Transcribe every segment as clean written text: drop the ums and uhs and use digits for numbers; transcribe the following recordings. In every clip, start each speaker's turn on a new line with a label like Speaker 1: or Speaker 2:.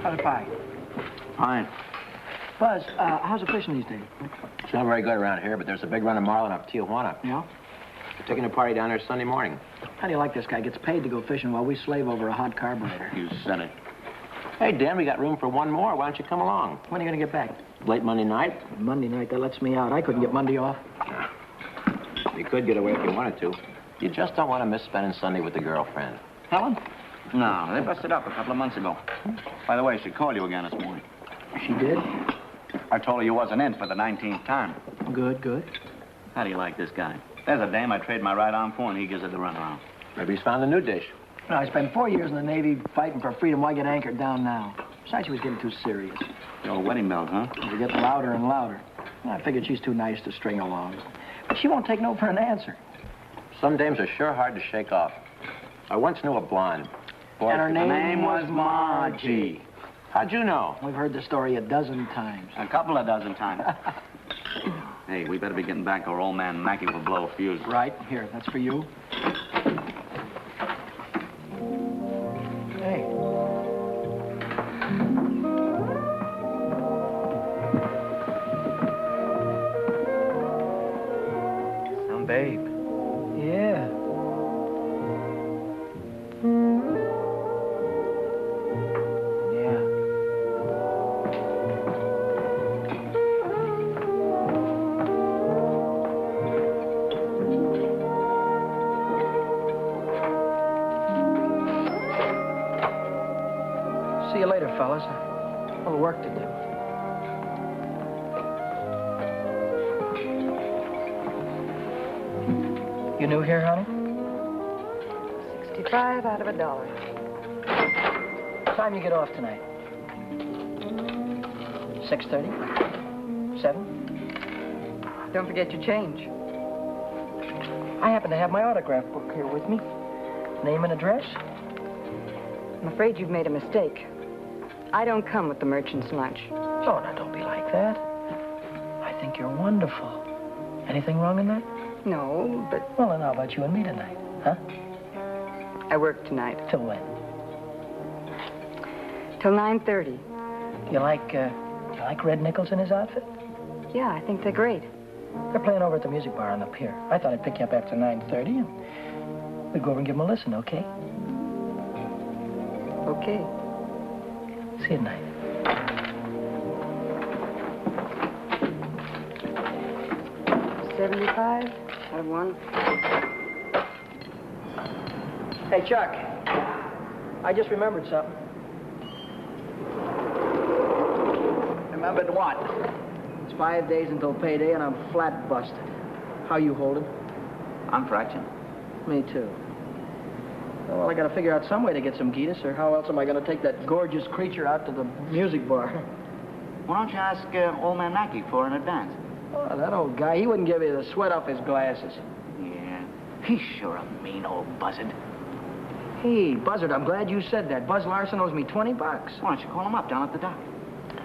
Speaker 1: How's the pie?
Speaker 2: Fine.
Speaker 1: Buzz, how's the fishing these days?
Speaker 2: It's not very good around here, but there's a big run of marlin up Tijuana.
Speaker 1: Yeah?
Speaker 2: We're taking a party down there Sunday morning.
Speaker 1: How do you like this guy? Gets paid to go fishing while we slave over a hot carburetor.
Speaker 2: You said it. Hey, Dan, we got room for one more. Why don't you come along?
Speaker 1: When are you going to get back?
Speaker 2: Late Monday night?
Speaker 1: Monday night, that lets me out. I couldn't get Monday off.
Speaker 2: You could get away if you wanted to. You just don't want to miss spending Sunday with the girlfriend.
Speaker 1: Helen?
Speaker 3: No, they busted up a couple of months ago. By the way, she called you again this morning.
Speaker 1: She did?
Speaker 3: I told her you wasn't in for the 19th time.
Speaker 1: Good, good.
Speaker 3: How do you like this guy? There's a dame I trade my right arm for, and he gives her the runaround.
Speaker 2: Maybe he's found a new dish.
Speaker 1: No, I spent 4 years in the Navy fighting for freedom. Why get anchored down now? Besides, she was getting too serious.
Speaker 3: The old wedding bells, huh?
Speaker 1: They get louder and louder. I figured she's too nice to string along. But she won't take no for an answer.
Speaker 2: Some dames are sure hard to shake off. I once knew a blonde. Boy,
Speaker 1: And her
Speaker 3: Her
Speaker 1: name
Speaker 3: was Margie.
Speaker 2: how'd you know?
Speaker 1: We've heard the story a dozen times.
Speaker 3: A couple of dozen times. Hey, we better be getting back or old man Mackey will blow a fuse.
Speaker 1: Right, here, that's for you. Hey.
Speaker 3: Some babe.
Speaker 1: Yeah. Yeah. See you later, fellas. A little work to do. You new here, honey?
Speaker 4: 65 out of $1.
Speaker 1: What time you get off tonight? 6:30? 7?
Speaker 4: Don't forget your change.
Speaker 1: I happen to have my autograph book here with me. Name and address?
Speaker 4: I'm afraid you've made a mistake. I don't come with the merchant's lunch.
Speaker 1: Oh, now don't be like that. I think you're wonderful. Anything wrong in that?
Speaker 4: No, but
Speaker 1: Well, then how about you and me tonight, huh?
Speaker 4: I work tonight.
Speaker 1: Till when?
Speaker 4: Till 9:30.
Speaker 1: You like Red Nichols in his outfit?
Speaker 4: Yeah, I think they're great.
Speaker 1: They're playing over at the music bar on the pier. I thought I'd pick you up after 9:30 and we'd go over and give them a listen, okay?
Speaker 4: Okay.
Speaker 1: See you tonight.
Speaker 4: $75 out of $1.
Speaker 1: Hey, Chuck. I just remembered something.
Speaker 3: Remembered what?
Speaker 1: It's 5 days until payday and I'm flat busted. How you holding?
Speaker 3: I'm fraction.
Speaker 1: Me too. Well, I gotta figure out some way to get some Gitas, or how else am I gonna take that gorgeous creature out to the music bar?
Speaker 3: Why don't you ask old man Mackey for an advance?
Speaker 1: Oh, that old guy, he wouldn't give you the sweat off his glasses.
Speaker 3: Yeah, he's sure a mean old buzzard.
Speaker 1: Hey, Buzzard, I'm glad you said that. Buzz Larson owes me $20.
Speaker 3: Why don't you call him up down at the dock?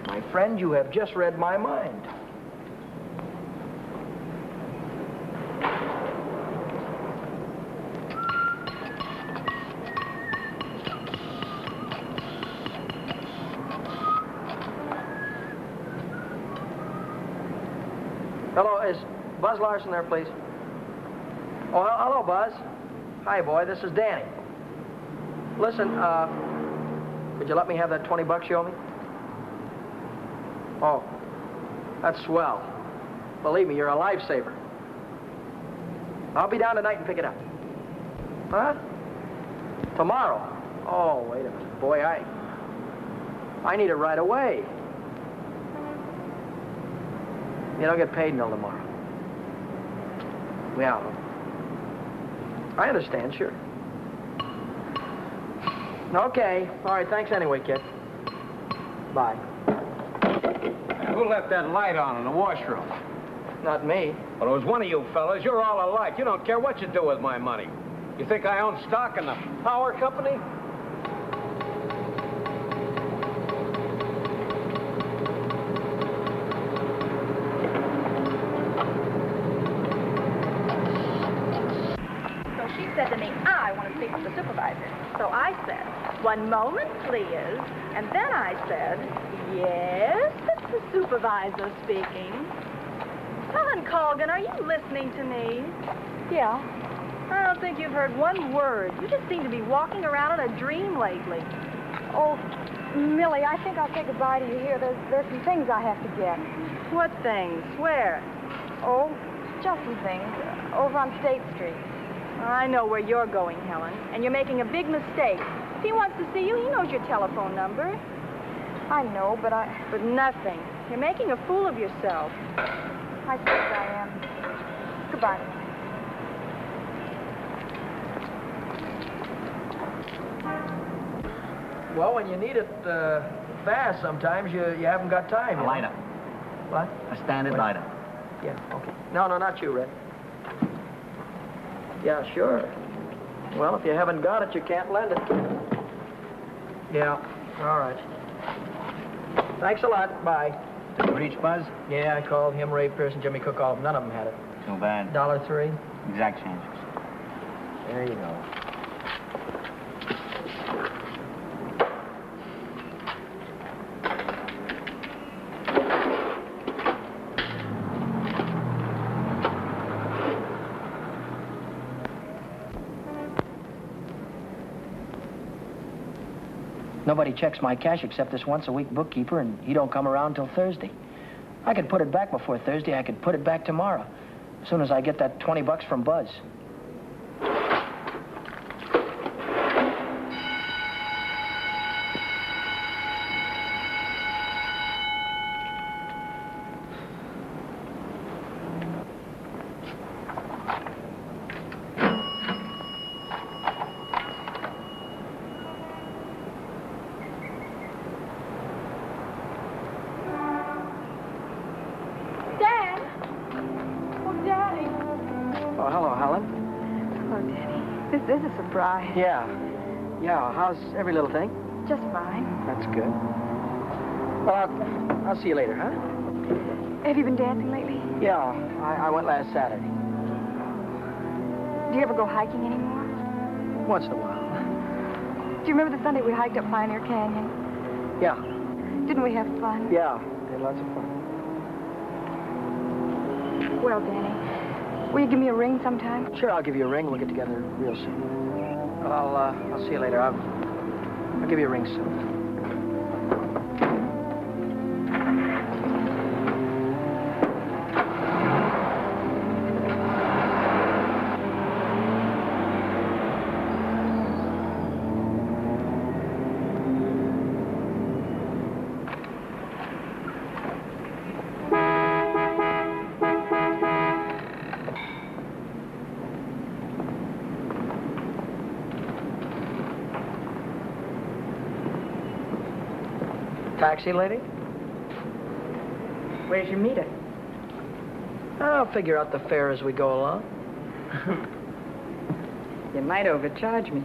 Speaker 1: My friend, you have just read my mind. Hello, is Buzz Larson there, please? Oh, hello, Buzz. Hi, boy, this is Danny. Listen, could you let me have that $20 you owe me? Oh, that's swell. Believe me, you're a lifesaver. I'll be down tonight and pick it up. Huh? Tomorrow? Oh, wait a minute. Boy, I need it right away. You don't get paid until tomorrow. Yeah. I understand, sure. Okay. All right, thanks anyway, kid. Bye.
Speaker 5: Who left that light on in the washroom?
Speaker 1: Not me.
Speaker 5: Well, it was one of you fellas. You're all alike. You don't care what you do with my money. You think I own stock in the power company?
Speaker 6: So she said to me, I want to speak with the supervisor. So I said, well, 1 moment, please. And then I said, yes, it's the supervisor speaking. Helen Colgan, are you listening to me?
Speaker 4: Yeah.
Speaker 6: I don't think you've heard one word. You just seem to be walking around in a dream lately.
Speaker 4: Oh, Millie, I think I'll say goodbye to you here. There's some things I have to get.
Speaker 6: What things? Where?
Speaker 4: Oh, just some things. Over on State Street.
Speaker 6: I know where you're going, Helen, and you're making a big mistake. If he wants to see you, he knows your telephone number.
Speaker 4: I know, but
Speaker 6: But nothing. You're making a fool of yourself.
Speaker 4: I suppose I am. Goodbye.
Speaker 1: Well, when you need it fast, sometimes you haven't got time.
Speaker 3: A lighter.
Speaker 1: What?
Speaker 3: A standard lighter.
Speaker 1: Yeah, okay. No, not you, Red. Yeah, sure. Well, if you haven't got it, you can't lend it. Yeah, all right. Thanks a lot. Bye.
Speaker 3: Did you reach Buzz?
Speaker 1: Yeah, I called him, Ray Pierce, and Jimmy Cook. All of them. None of them had it.
Speaker 3: Too bad.
Speaker 1: $1.03.
Speaker 3: Exact change.
Speaker 1: There you go. Nobody checks my cash except this once-a-week bookkeeper, and he don't come around till Thursday. I could put it back before Thursday. I could put it back tomorrow, as soon as I get that $20 from Buzz.
Speaker 4: This is a surprise.
Speaker 1: Yeah. How's every little thing?
Speaker 4: Just fine.
Speaker 1: That's good. Well, I'll see you later, huh?
Speaker 4: Have you been dancing lately?
Speaker 1: Yeah, I went last Saturday.
Speaker 4: Do you ever go hiking anymore?
Speaker 1: Once in a while.
Speaker 4: Do you remember the Sunday we hiked up Pioneer Canyon?
Speaker 1: Yeah.
Speaker 4: Didn't we have fun?
Speaker 1: Yeah, we had lots of fun.
Speaker 4: Well, Danny, will you give me a ring sometime?
Speaker 1: Sure, I'll give you a ring. We'll get together real soon. I'll see you later. I'll give you a ring soon. Taxi lady?
Speaker 4: Where's your meter?
Speaker 1: I'll figure out the fare as we go along.
Speaker 4: You might overcharge me.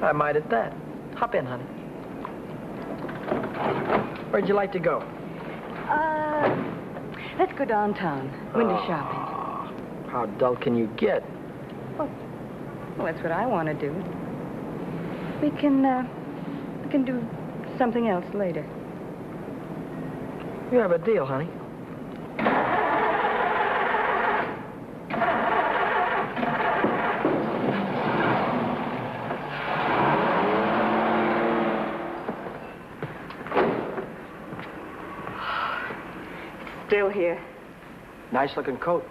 Speaker 1: I might at that. Hop in, honey. Where'd you like to go?
Speaker 4: Let's go downtown. Window shopping.
Speaker 1: How dull can you get?
Speaker 4: Well, that's what I want to do. We can do something else later.
Speaker 1: You have a deal, honey.
Speaker 4: Still here.
Speaker 1: Nice looking coat.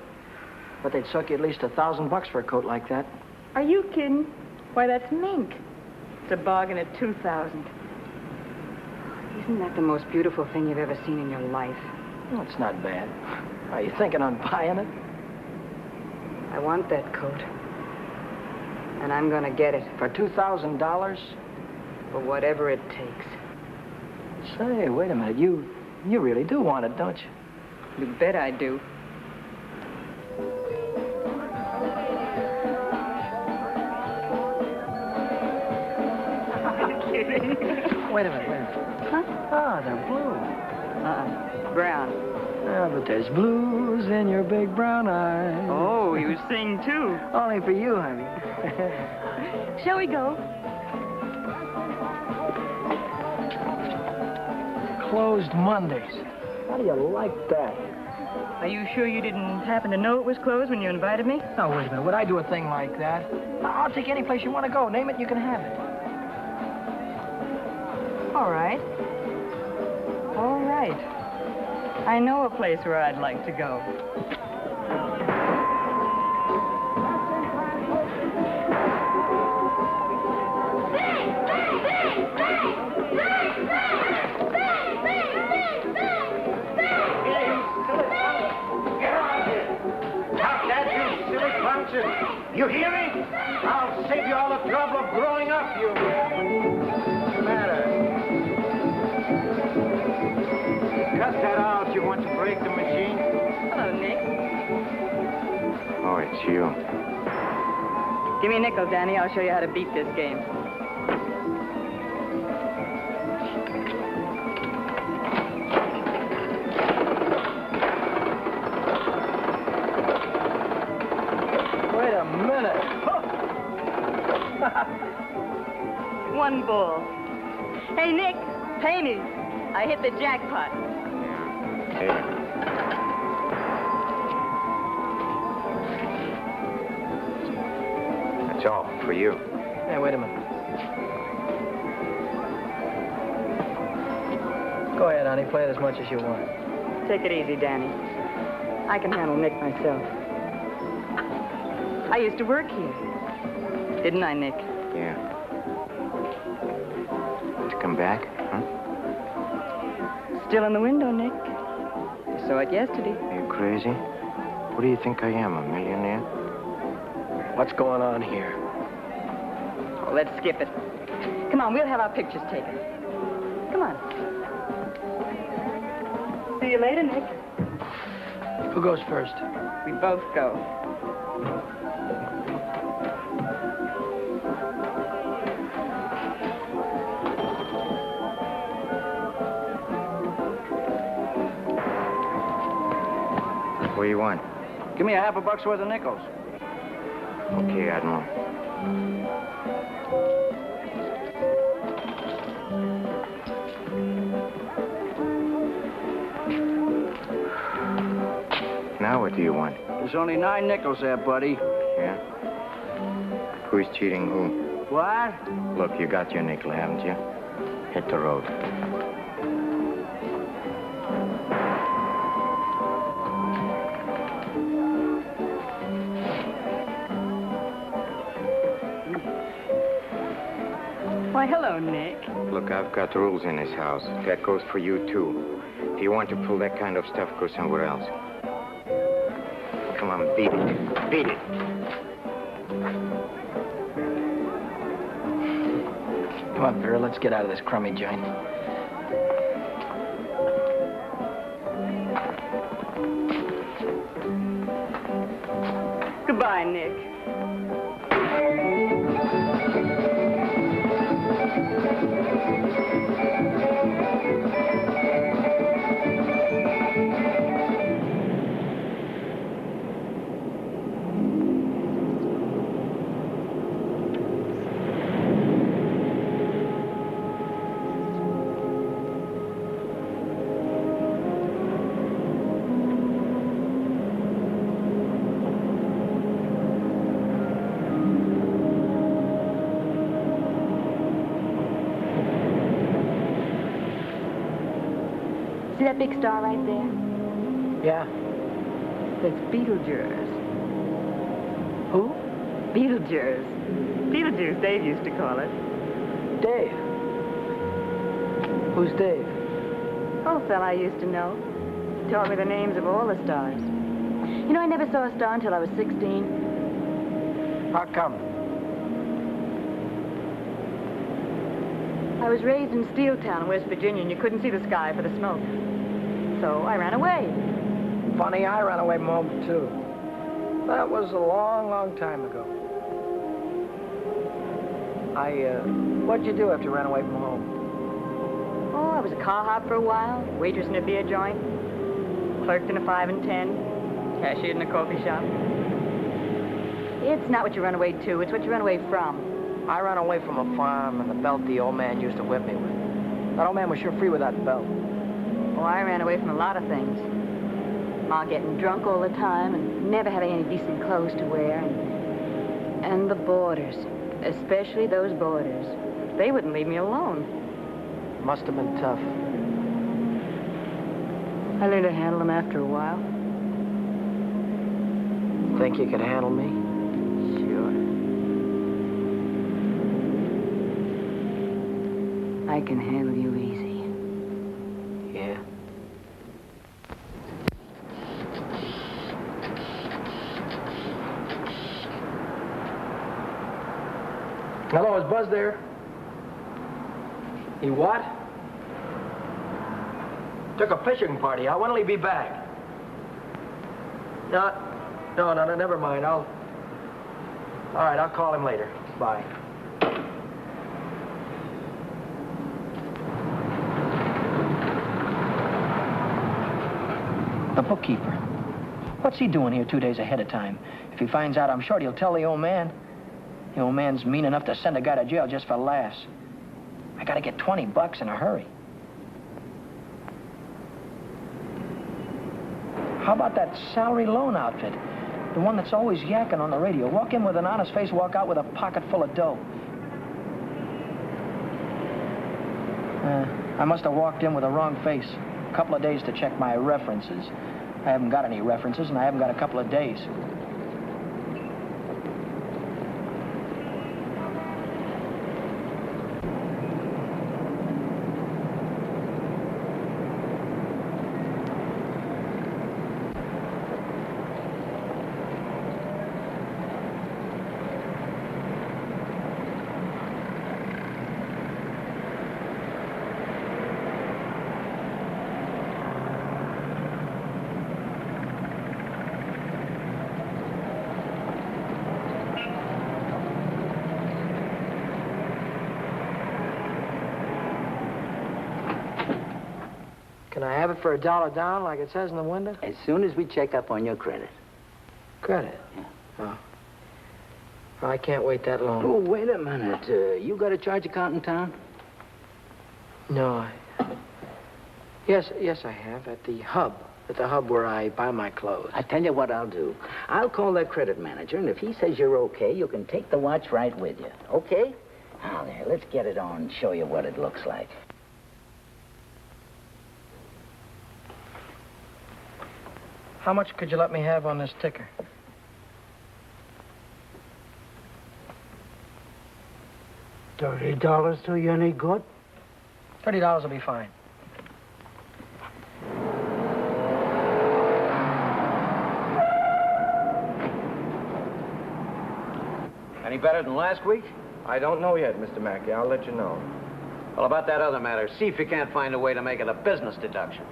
Speaker 1: But they'd suck you at least $1,000 for a coat like that.
Speaker 4: Are you kidding? Why, that's mink. It's a bargain at $2,000. Isn't that the most beautiful thing you've ever seen in your life?
Speaker 1: Well, it's not bad. Are you thinking on buying it?
Speaker 4: I want that coat. And I'm gonna get it.
Speaker 1: For $2,000?
Speaker 4: For whatever it takes.
Speaker 1: Say, wait a minute. You really do want it, don't you?
Speaker 4: You bet I do.
Speaker 1: Wait a minute.
Speaker 4: Huh?
Speaker 1: Ah, they're blue.
Speaker 4: Brown.
Speaker 1: Yeah, but there's blues in your big brown eyes.
Speaker 4: Oh, you sing too.
Speaker 1: Only for you, honey.
Speaker 4: Shall we go?
Speaker 1: closed Mondays. How do you like that?
Speaker 4: Are you sure you didn't happen to know it was closed when you invited me?
Speaker 1: No, wait a minute. Would I do a thing like that? I'll take any place you want to go. Name it, you can have it.
Speaker 4: All right. All right. I know a place where I'd like to go.
Speaker 7: You hear me? I'll save you all the trouble of growing up, you... What's the matter? Cut that out. You want to break the machine?
Speaker 4: Hello, Nick.
Speaker 7: Oh, it's you.
Speaker 4: Give me a nickel, Danny. I'll show you how to beat this game.
Speaker 1: Wait a minute.
Speaker 4: One ball. Hey, Nick, pay me. I hit the jackpot.
Speaker 7: Hey. That's all for you.
Speaker 1: Hey, wait a minute. Go ahead, honey. Play it as much as you want.
Speaker 4: Take it easy, Danny. I can handle Nick myself. I used to work here. Didn't I, Nick?
Speaker 7: Yeah. To come back, huh?
Speaker 4: Still in the window, Nick. You saw it yesterday.
Speaker 7: Are you crazy? What do you think I am, a millionaire?
Speaker 1: What's going on here?
Speaker 4: Oh, let's skip it. Come on, we'll have our pictures taken. Come on. See you later, Nick.
Speaker 1: Who goes first?
Speaker 4: We both go.
Speaker 7: What do you want?
Speaker 5: Give me a half a buck's worth of nickels.
Speaker 7: Okay, Admiral. Now what do you want?
Speaker 5: There's only 9 nickels there, buddy.
Speaker 7: Yeah? Who's cheating who?
Speaker 5: What?
Speaker 7: Look, you got your nickel, haven't you? Hit the road.
Speaker 4: Why, hello, Nick.
Speaker 7: Look, I've got rules in this house. That goes for you, too. If you want to pull that kind of stuff, go somewhere else. Come on, beat it. Beat it.
Speaker 1: Come on, Vera. Let's get out of this crummy joint.
Speaker 4: Goodbye, Nick.
Speaker 6: See that big star right there?
Speaker 1: Yeah?
Speaker 4: That's Beetlejuice.
Speaker 1: Who?
Speaker 4: Beetlejuice. Beetlejuice, Dave used to call it.
Speaker 1: Dave. Who's Dave?
Speaker 4: Old fella I used to know. He taught me the names of all the stars.
Speaker 6: You know, I never saw a star until I was 16.
Speaker 1: How come?
Speaker 4: I was raised in Steeltown, West Virginia, and you couldn't see the sky for the smoke. So I ran away.
Speaker 1: Funny, I ran away from home, too. That was a long, long time ago. What'd you do after you ran away from home?
Speaker 4: Oh, I was a car hop for a while, waitress in a beer joint, clerked in a 5 and 10, cashiered in a coffee shop. It's not what you run away to, it's what you run away from.
Speaker 1: I ran away from a farm and the belt the old man used to whip me with. That old man was sure free with that belt.
Speaker 4: Oh, I ran away from a lot of things. Ma getting drunk all the time and never having any decent clothes to wear. And the boarders, especially those boarders. They wouldn't leave me alone.
Speaker 1: Must have been tough.
Speaker 4: I learned to handle them after a while.
Speaker 1: Think you could handle me?
Speaker 4: Sure. I can handle you easy.
Speaker 1: Yeah. Hello, is Buzz there? He what? Took a fishing party out. When'll he be back? No, never mind. All right, I'll call him later. Bye.
Speaker 8: The bookkeeper. What's he doing here 2 days ahead of time? If he finds out, I'm sure he'll tell the old man. The old man's mean enough to send a guy to jail just for laughs. I gotta get $20 in a hurry. How about that salary loan outfit? The one that's always yakking on the radio. Walk in with an honest face, walk out with a pocket full of dough. I must have walked in with the wrong face. A couple of days to check my references. I haven't got any references, and I haven't got a couple of days.
Speaker 1: Can I have it for $1 down, like it says in the window?
Speaker 9: As soon as we check up on your credit.
Speaker 1: Credit? Oh. I can't wait that long.
Speaker 9: Oh, wait a minute. You got a charge account in town?
Speaker 1: No, Yes, I have, at the hub. At the hub where I buy my clothes.
Speaker 9: I tell you what I'll do. I'll call that credit manager, and if he says you're okay, you can take the watch right with you. Okay? Now, there, let's get it on and show you what it looks like.
Speaker 1: How much could you let me have on this ticker?
Speaker 10: $30 do you any good?
Speaker 1: $30 will be fine.
Speaker 5: Any better than last week?
Speaker 1: I don't know yet, Mr. Mackey. I'll let you know.
Speaker 5: Well, about that other matter, see if you can't find a way to make it a business deduction.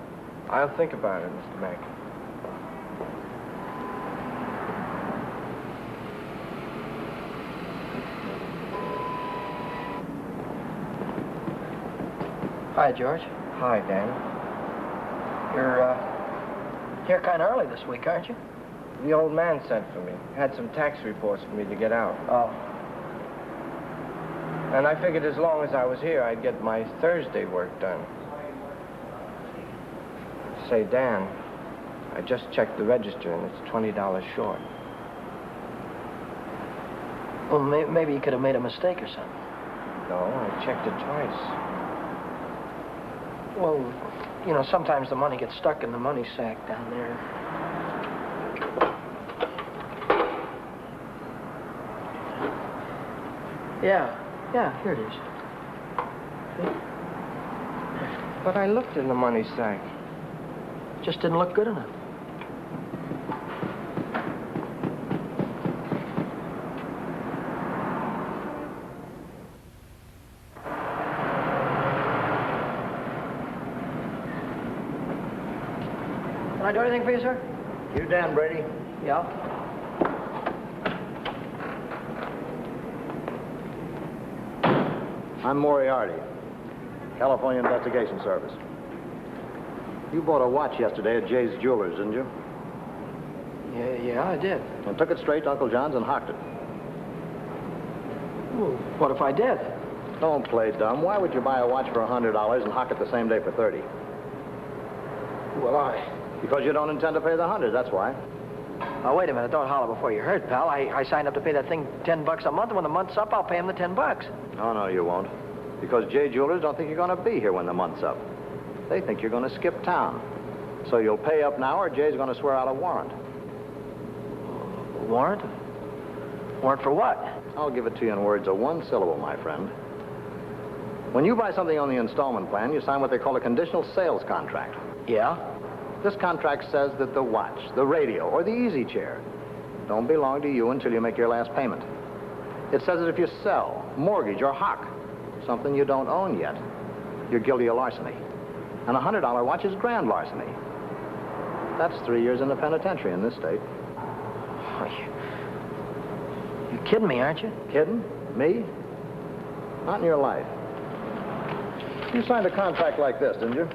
Speaker 1: I'll think about it, Mr. Mackey. Hi, George.
Speaker 7: Hi, Dan.
Speaker 1: You're here kind of early this week, aren't you?
Speaker 7: The old man sent for me. Had some tax reports for me to get out.
Speaker 1: Oh.
Speaker 7: And I figured as long as I was here, I'd get my Thursday work done. Say, Dan, I just checked the register, and it's $20 short.
Speaker 1: Well, maybe you could have made a mistake or something.
Speaker 7: No, I checked it twice.
Speaker 1: Well, you know, sometimes the money gets stuck in the money sack down there. Yeah, here it is. See?
Speaker 7: But I looked in the money sack.
Speaker 1: Just didn't look good enough. Can I do anything for you, sir?
Speaker 2: You Dan Brady?
Speaker 1: Yeah.
Speaker 2: I'm Moriarty, California Investigation Service. You bought a watch yesterday at Jay's Jewelers, didn't you?
Speaker 1: Yeah, I did.
Speaker 2: And took it straight to Uncle John's and hocked it.
Speaker 1: Well, what if I did?
Speaker 2: Don't play dumb. Why would you buy a watch for $100 and hock it the same day for $30?
Speaker 1: Well,
Speaker 2: Because you don't intend to pay the 100, that's why.
Speaker 1: Now, wait a minute. Don't holler before you hurt, pal. I signed up to pay that thing $10 a month, and when the month's up, I'll pay him the $10.
Speaker 2: Oh, no, you won't. Because Jay Jewelers don't think you're going to be here when the month's up. They think you're going to skip town. So you'll pay up now, or Jay's going to swear out a warrant.
Speaker 1: Warrant? Warrant for what?
Speaker 2: I'll give it to you in words of one syllable, my friend. When you buy something on the installment plan, you sign what they call a conditional sales contract.
Speaker 1: Yeah?
Speaker 2: This contract says that the watch, the radio, or the easy chair don't belong to you until you make your last payment. It says that if you sell, mortgage, or hock something you don't own yet, you're guilty of larceny. And a $100 watch is grand larceny. That's 3 years in the penitentiary in this state.
Speaker 1: Oh, you're kidding me, aren't you?
Speaker 2: Kidding? Me? Not in your life. You signed a contract like this, didn't you?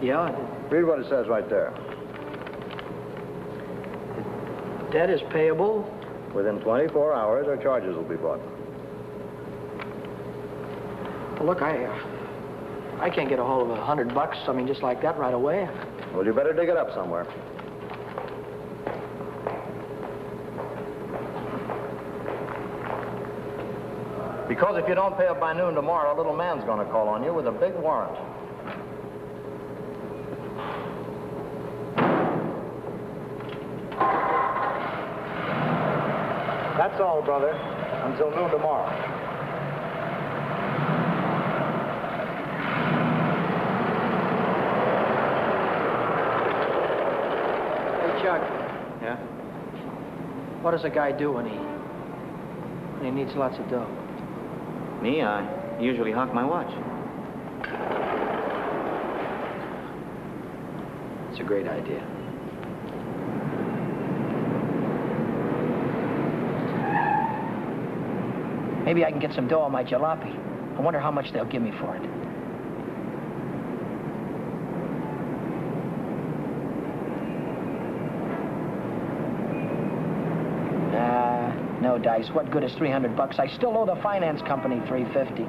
Speaker 1: Yeah, I did.
Speaker 2: Read what it says right there.
Speaker 1: Debt is payable.
Speaker 2: Within 24 hours, our charges will be brought.
Speaker 1: Well, look, I can't get a hold of $100, I mean, just like that right away.
Speaker 2: Well, you better dig it up somewhere. Because if you don't pay up by noon tomorrow, a little man's going to call on you with a big warrant. That's all, brother. Until noon tomorrow.
Speaker 1: Hey, Chuck,
Speaker 2: Yeah?
Speaker 1: what does a guy do when he needs lots of dough?
Speaker 3: Me, I usually hock my watch.
Speaker 1: It's a great idea.
Speaker 8: Maybe I can get some dough on my jalopy. I wonder how much they'll give me for it. No dice. What good is $300? I still owe the finance company $350.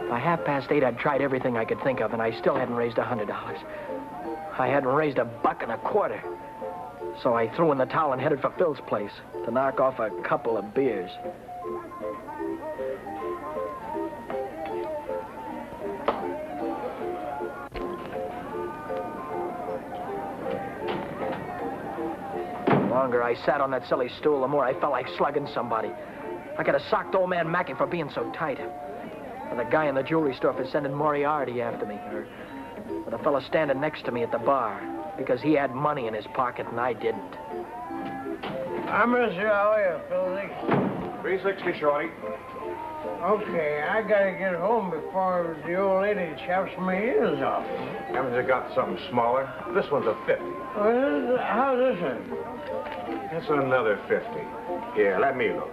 Speaker 8: By 8:30, I'd tried everything I could think of, and I still hadn't raised $100. I hadn't raised $1.25. So I threw in the towel and headed for Phil's place to knock off a couple of beers. The longer I sat on that silly stool, the more I felt like slugging somebody. I could have socked old man Mackey for being so tight. Or the guy in the jewelry store for sending Moriarty after me. Or the fellow standing next to me at the bar because he had money in his pocket and I didn't.
Speaker 10: I'm Mr. How are you, Philly?
Speaker 5: 360, Shorty.
Speaker 10: Okay, I gotta get home before the old lady chops my ears off.
Speaker 5: Haven't you got something smaller? This one's a 50.
Speaker 10: How's this one?
Speaker 5: That's another 50. Here, let me look.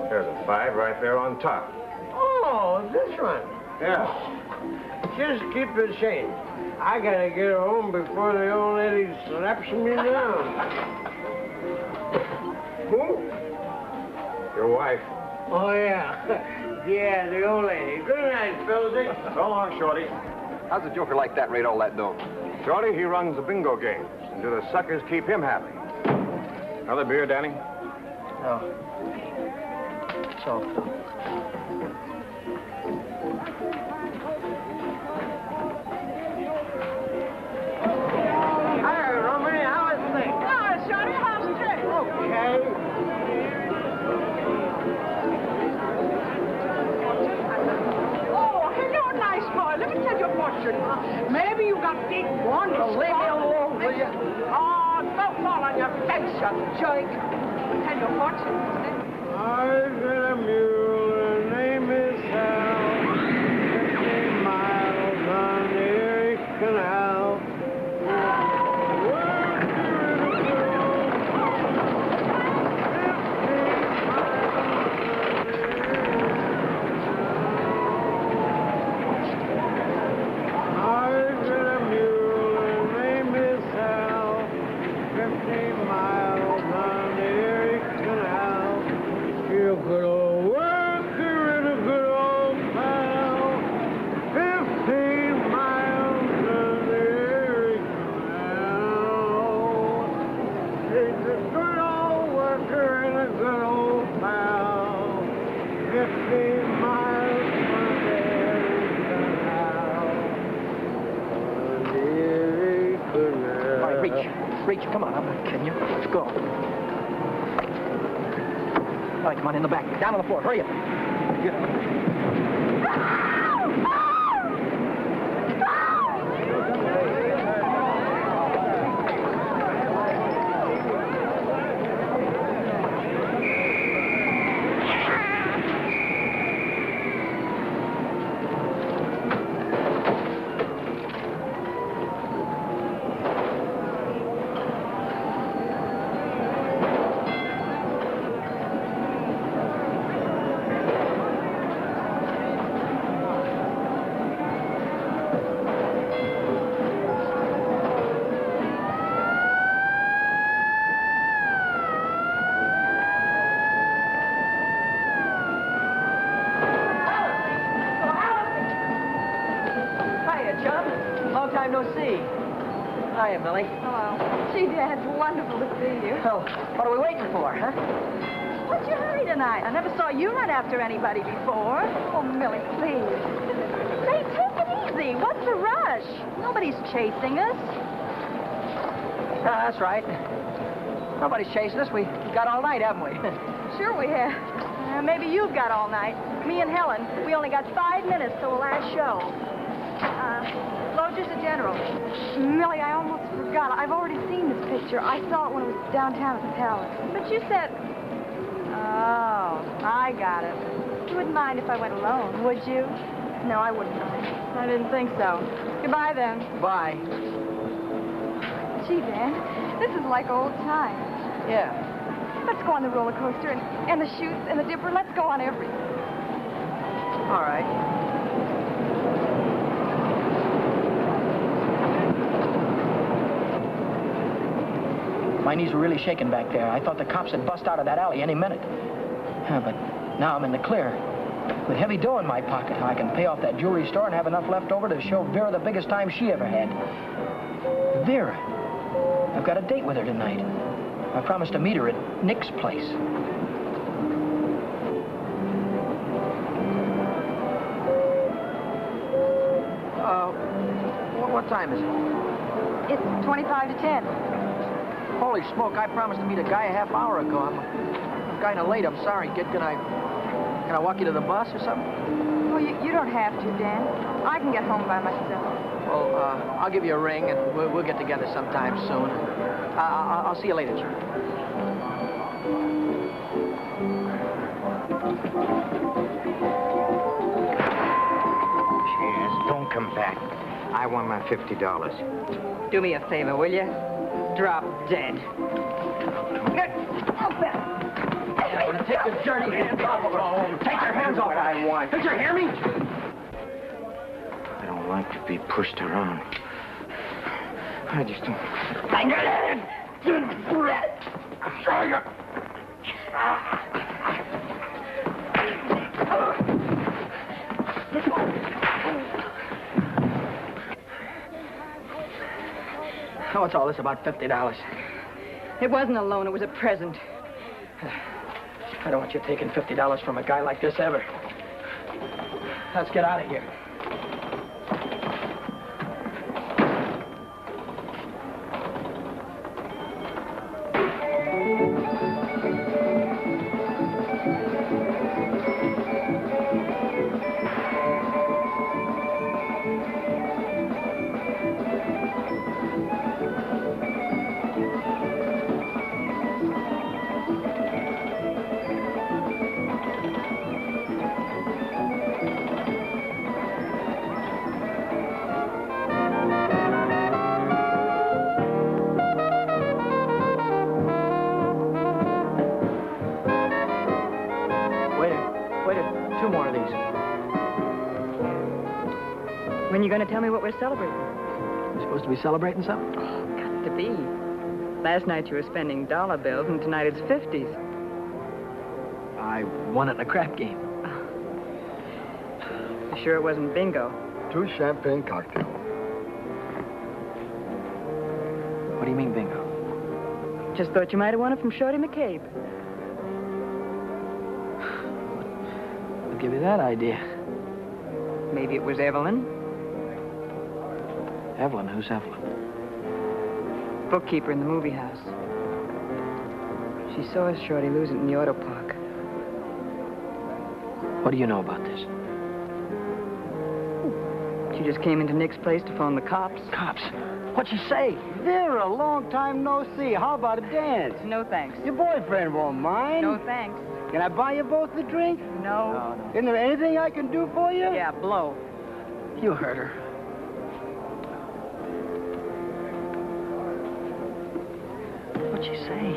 Speaker 5: There's a 5 right there on top.
Speaker 10: Oh, this one.
Speaker 5: Yeah.
Speaker 10: Just keep the change. I gotta get home before the old lady slaps me down. Who?
Speaker 5: Your wife.
Speaker 10: Oh, yeah. Yeah, the old lady. Good night, Philly.
Speaker 5: So long, Shorty.
Speaker 11: How's a joker like that rate all that dough?
Speaker 5: Shorty, he runs the bingo games. And do the suckers keep him happy? Another beer, Danny?
Speaker 1: No. So.
Speaker 10: Hi, Romany. How is things?
Speaker 6: Oh, Shorty, how's it?
Speaker 10: Okay.
Speaker 6: Oh, hello, nice boy. Let me tell you a fortune. Maybe you got big one. Leave me alone, will you? Oh, don't fall on your face, you jerk. Tell you a fortune.
Speaker 10: I've got a mule. Her name is Hal. 50 miles on the Erie Canal. I've got a mule. Her name is
Speaker 8: reach. Come on, I'm not kidding you. Let's go. All right, come on, in the back. Down on the floor. Hurry up. Get up.
Speaker 1: No see. Hiya, Millie.
Speaker 12: Hello. Gee, Dad, it's wonderful to see you.
Speaker 1: Oh, what are we waiting for, huh?
Speaker 12: What's your hurry tonight? I never saw you run after anybody before. Oh, Millie, please. Say, take it easy. What's the rush? Nobody's chasing us.
Speaker 1: That's right. Nobody's chasing us. We've got all night, haven't we?
Speaker 12: Sure we have. Maybe you've got all night. Me and Helen, we only got 5 minutes till the last show. Just a general. Millie, I almost forgot. I've already seen this picture. I saw it when it was downtown at the Palace. But you said... Oh, I got it. You wouldn't mind if I went alone, would you? No, I wouldn't mind. I didn't think so. Goodbye, then.
Speaker 1: Bye.
Speaker 12: Gee, Dan, this is like old times.
Speaker 1: Yeah.
Speaker 12: Let's go on the roller coaster and the chutes and the dipper. Let's go on everything.
Speaker 1: All right.
Speaker 8: My knees were really shaking back there. I thought the cops had bust out of that alley any minute. But now I'm in the clear. With heavy dough in my pocket, I can pay off that jewelry store and have enough left over to show Vera the biggest time she ever had. Vera. I've got a date with her tonight. I promised to meet her at Nick's place.
Speaker 1: What time is it?
Speaker 12: It's 25 to 10.
Speaker 1: Holy smoke, I promised to meet a guy a half hour ago. I'm kind of late. I'm sorry, kid. Can I walk you to the bus or something?
Speaker 12: Well, you don't have to, Dan. I can get home by myself.
Speaker 1: Well, I'll give you a ring, and we'll get together sometime soon. I'll see you later, Chief.
Speaker 7: Cheers. Don't come back. I want my $50.
Speaker 4: Do me a favor, will you? Drop dead.
Speaker 1: Take your dirty hands off of her. Take your hands off I want. Did you hear me?
Speaker 7: I don't like to be pushed around. I just don't...
Speaker 1: What's all this about $50?
Speaker 4: It wasn't a loan, it was a present.
Speaker 1: I don't want you taking $50 from a guy like this ever. Let's get out of here. Two more of these.
Speaker 4: When you going to tell me what we're celebrating?
Speaker 1: We're supposed to be celebrating something?
Speaker 4: Got to be. Last night you were spending dollar bills, and tonight it's 50s.
Speaker 1: I won it in a crap game.
Speaker 4: You sure it wasn't bingo?
Speaker 10: 2 champagne cocktails.
Speaker 1: What do you mean, bingo?
Speaker 4: Just thought you might have won it from Shorty McCabe.
Speaker 1: I'll give you that idea.
Speaker 4: Maybe it was Evelyn.
Speaker 1: Evelyn? Who's Evelyn?
Speaker 4: Bookkeeper in the movie house. She saw Shorty lose it in the auto park.
Speaker 8: What do you know about this?
Speaker 4: She just came into Nick's place to phone the cops.
Speaker 8: Cops? What'd she say?
Speaker 10: Vera, long time no see. How about a dance?
Speaker 4: No thanks.
Speaker 10: Your boyfriend won't mind.
Speaker 4: No thanks.
Speaker 10: Can I buy you both a drink?
Speaker 4: No.
Speaker 10: Isn't there anything I can do for you?
Speaker 4: Yeah, blow.
Speaker 8: You heard her. What'd she say?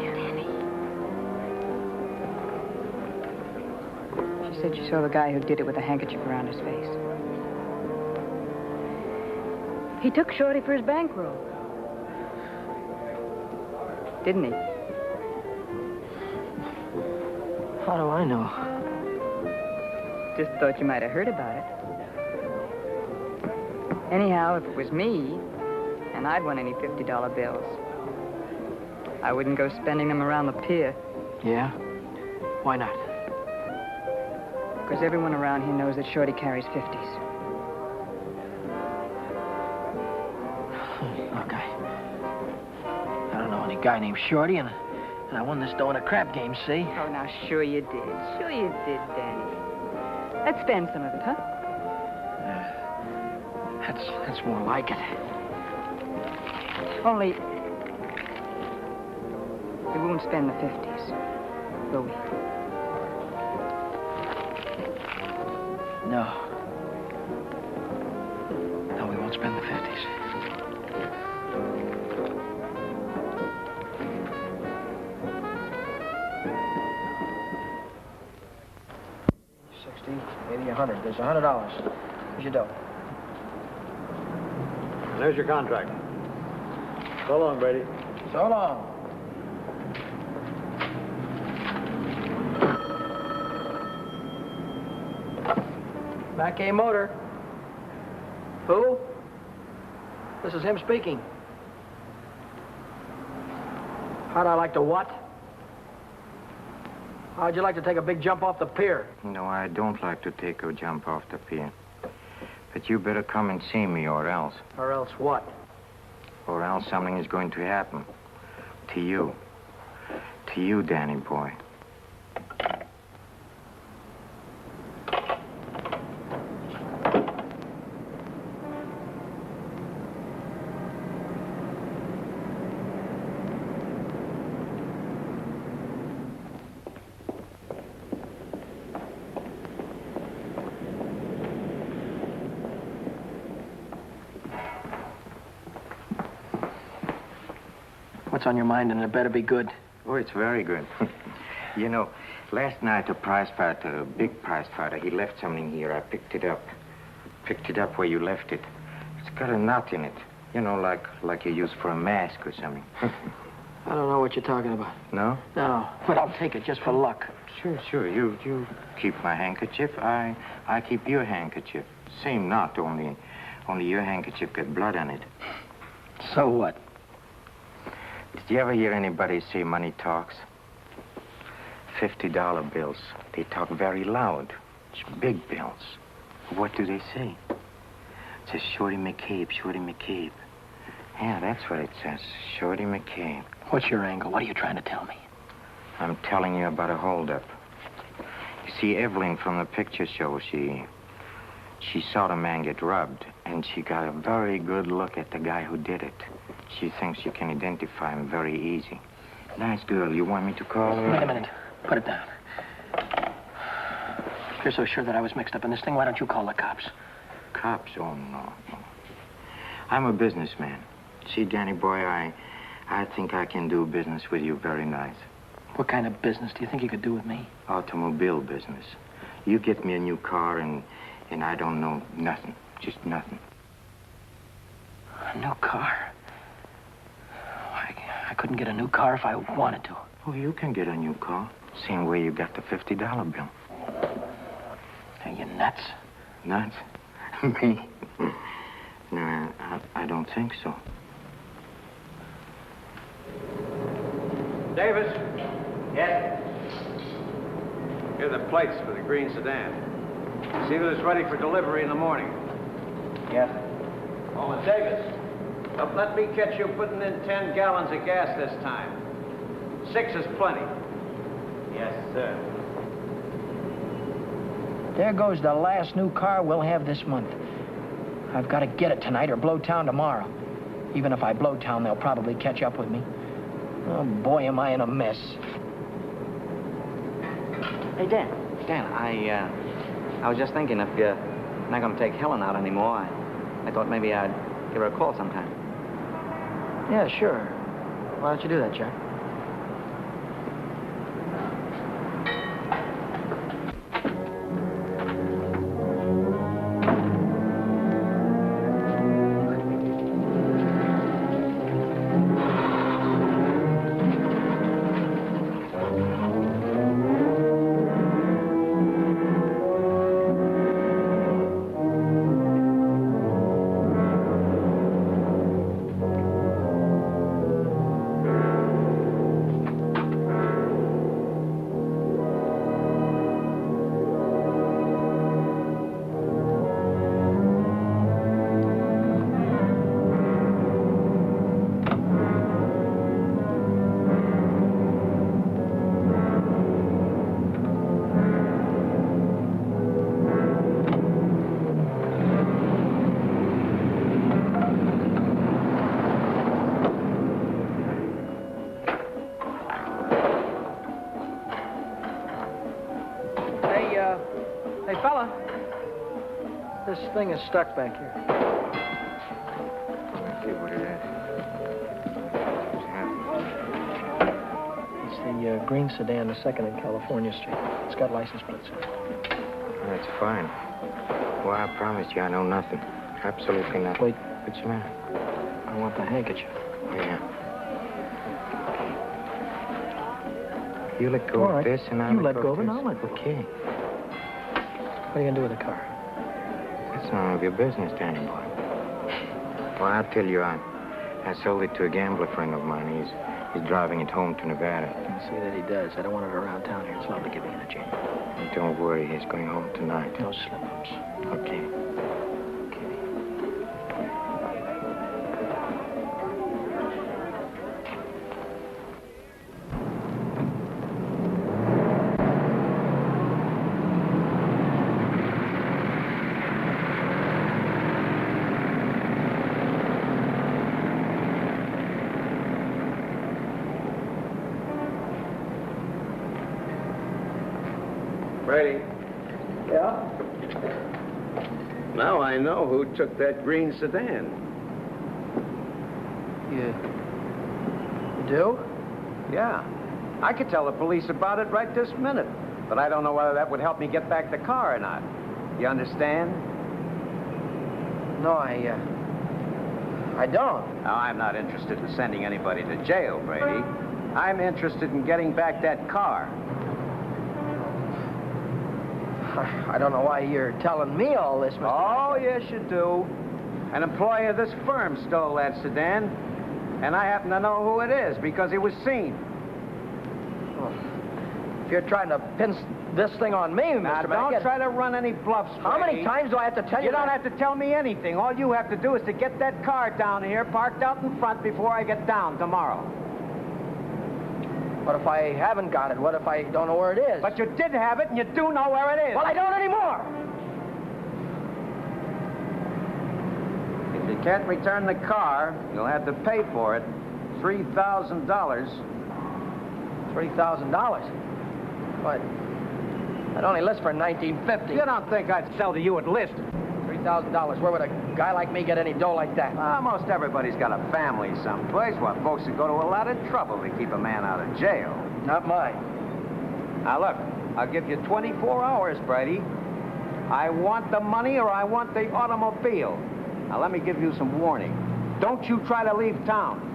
Speaker 4: She said she saw the guy who did it with a handkerchief around his face. He took Shorty for his bankroll. Didn't he?
Speaker 8: How do I know?
Speaker 4: Just thought you might have heard about it. Anyhow, if it was me, and I'd won any $50 bills, I wouldn't go spending them around the pier.
Speaker 8: Yeah? Why not?
Speaker 4: Because everyone around here knows that Shorty carries 50s.
Speaker 8: Look, I don't know any guy named Shorty, and I won this dough in a crap game, see?
Speaker 4: Oh, now, sure you did. Sure you did, Danny. Let's spend some of it, huh?
Speaker 8: That's more like it.
Speaker 4: Only, we won't spend the 50s, will we?
Speaker 8: No. No, we won't spend the 50s. $60, $80, $100. There's $100. Here's your dough.
Speaker 2: There's your contract. So long, Brady.
Speaker 8: So long. Mackay Motor. Who? This is him speaking. How'd I like to what? How'd you like to take a big jump off the pier?
Speaker 7: No, I don't like to take a jump off the pier. But you better come and see me, or else.
Speaker 8: Or else what?
Speaker 7: Or else something is going to happen. To you. To you, Danny boy.
Speaker 8: What's on your mind, and it better be good.
Speaker 7: Oh, it's very good. You know, last night a prize fighter, a big prize fighter, he left something here. I picked it up. Picked it up where you left it. It's got a knot in it. You know, like you use for a mask or something.
Speaker 8: I don't know what you're talking about.
Speaker 7: No?
Speaker 8: No, but I'll take it just for luck.
Speaker 7: Sure. You keep my handkerchief. I keep your handkerchief. Same knot, only your handkerchief got blood on it.
Speaker 8: So what?
Speaker 7: Did you ever hear anybody say money talks? $50 bills. They talk very loud. It's big bills. What do they say? It says Shorty McCabe, Shorty McCabe. Yeah, that's what it says. Shorty McCabe.
Speaker 8: What's your angle? What are you trying to tell me?
Speaker 7: I'm telling you about a holdup. You see, Evelyn from the picture show, she saw the man get robbed, and she got a very good look at the guy who did it. She thinks you can identify him very easy. Nice girl. You want me to call her?
Speaker 8: Wait a minute. Put it down. If you're so sure that I was mixed up in this thing, why don't you call the cops?
Speaker 7: Cops? Oh, no. I'm a businessman. See, Danny boy, I think I can do business with you very nice.
Speaker 8: What kind of business do you think you could do with me?
Speaker 7: Automobile business. You get me a new car, and I don't know nothing. Just nothing.
Speaker 8: A new car? I couldn't get a new car if I wanted to.
Speaker 7: Oh, you can get a new car. Same way you got the $50 bill.
Speaker 8: Are you nuts?
Speaker 7: Nuts? Me? No, I don't think so.
Speaker 5: Davis,
Speaker 8: Yes?
Speaker 5: here are the plates for the green sedan. See that it's ready for delivery in the morning.
Speaker 8: Yes.
Speaker 5: Oh, and Davis, But let me catch you putting in 10 gallons of gas this time. 6 is plenty.
Speaker 7: Yes, sir.
Speaker 8: There goes the last new car we'll have this month. I've got to get it tonight or blow town tomorrow. Even if I blow town, they'll probably catch up with me. Oh, boy, am I in a mess.
Speaker 3: Hey, Dan. Dan, I was just thinking if you're not going to take Helen out anymore, I thought maybe I'd give her a call sometime.
Speaker 8: Yeah, sure. Why don't you do that, Jack? Hey, fella. This thing is stuck back here.
Speaker 7: Let's see what it is. What's happening?
Speaker 8: It's the green sedan, the second in California Street. It's got license plates.
Speaker 7: That's fine. Well, I promise you I know nothing. Absolutely nothing.
Speaker 8: Wait.
Speaker 7: What's the matter?
Speaker 8: I want the handkerchief.
Speaker 7: Oh, yeah. You let go
Speaker 8: All right.
Speaker 7: of this and I'll
Speaker 8: You let go of it,
Speaker 7: this.
Speaker 8: and I'll let go.
Speaker 7: Okay.
Speaker 8: What are you going to do with the car?
Speaker 7: That's none of your business, Danny boy. Well, I'll tell you, I sold it to a gambler friend of mine. He's driving it home to Nevada.
Speaker 8: I'll see that he does. I don't want it around town here. It's liable to get me in a jam.
Speaker 7: Don't worry, he's going home tonight.
Speaker 8: No slip-ups.
Speaker 7: Okay.
Speaker 5: Brady,
Speaker 1: Yeah?
Speaker 5: now I know who took that green sedan.
Speaker 1: You do?
Speaker 5: Yeah. I could tell the police about it right this minute, but I don't know whether that would help me get back the car or not. You understand?
Speaker 1: No, I don't.
Speaker 5: Now, I'm not interested in sending anybody to jail, Brady. I'm interested in getting back that car.
Speaker 1: I don't know why you're telling me all this, Mr.
Speaker 5: Oh, yes, you do. An employee of this firm stole that sedan, and I happen to know who it is because he was seen.
Speaker 1: Well, if you're trying to pin this thing on me,
Speaker 5: Now,
Speaker 1: Mr.
Speaker 5: don't
Speaker 1: Mackett.
Speaker 5: try to run any bluffs, Brady.
Speaker 1: How many times do I have to tell you
Speaker 5: You don't
Speaker 1: that?
Speaker 5: have to tell me anything. All you have to do is to get that car down here, parked out in front before I get down tomorrow.
Speaker 1: What if I haven't got it? What if I don't know where it is?
Speaker 5: But you did have it, and you do know where it is.
Speaker 1: Well, I don't anymore.
Speaker 5: If you can't return the car, you'll have to pay for it. $3,000.
Speaker 1: $3,000. But I'd only list for $19.50.
Speaker 5: You don't think I'd sell to you at list?
Speaker 1: $3,000. Where would a guy like me get any dough like that?
Speaker 5: Most everybody's got a family someplace. Well, folks would go to a lot of trouble to keep a man out of jail.
Speaker 1: Not mine.
Speaker 5: Now, look, I'll give you 24 hours, Brady. I want the money or I want the automobile. Now, let me give you some warning. Don't you try to leave town.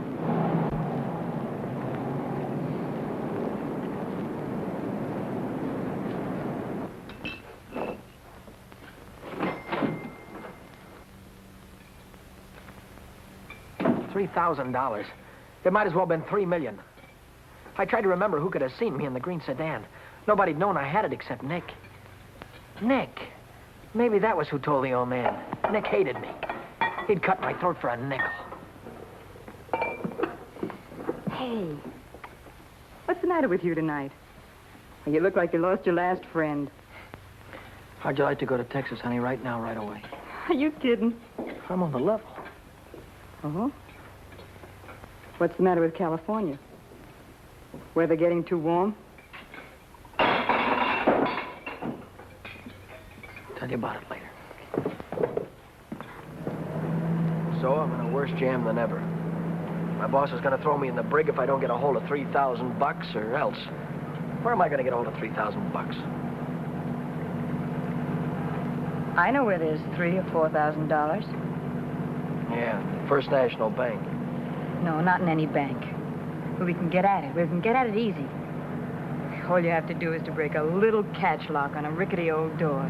Speaker 1: $3,000. It might as well have been $3 million. I tried to remember who could have seen me in the green sedan. Nobody'd known I had it except Nick. Nick. Maybe that was who told the old man. Nick hated me. He'd cut my throat for a nickel.
Speaker 4: Hey, what's the matter with you tonight? Well, you look like you lost your last friend.
Speaker 8: How'd you like to go to Texas, honey, right now, right away?
Speaker 4: Are you kidding?
Speaker 8: I'm on the level.
Speaker 4: Uh-huh. What's the matter with California? Weather getting too warm?
Speaker 8: Tell you about it later.
Speaker 1: So I'm in a worse jam than ever. My boss is going to throw me in the brig if I don't get a hold of $3,000 or else. Where am I going to get a hold of $3,000?
Speaker 4: I know where there's $3,000 or $4,000.
Speaker 1: Yeah, First National Bank.
Speaker 4: No, not in any bank. But we can get at it. We can get at it easy. All you have to do is to break a little catch lock on a rickety old door.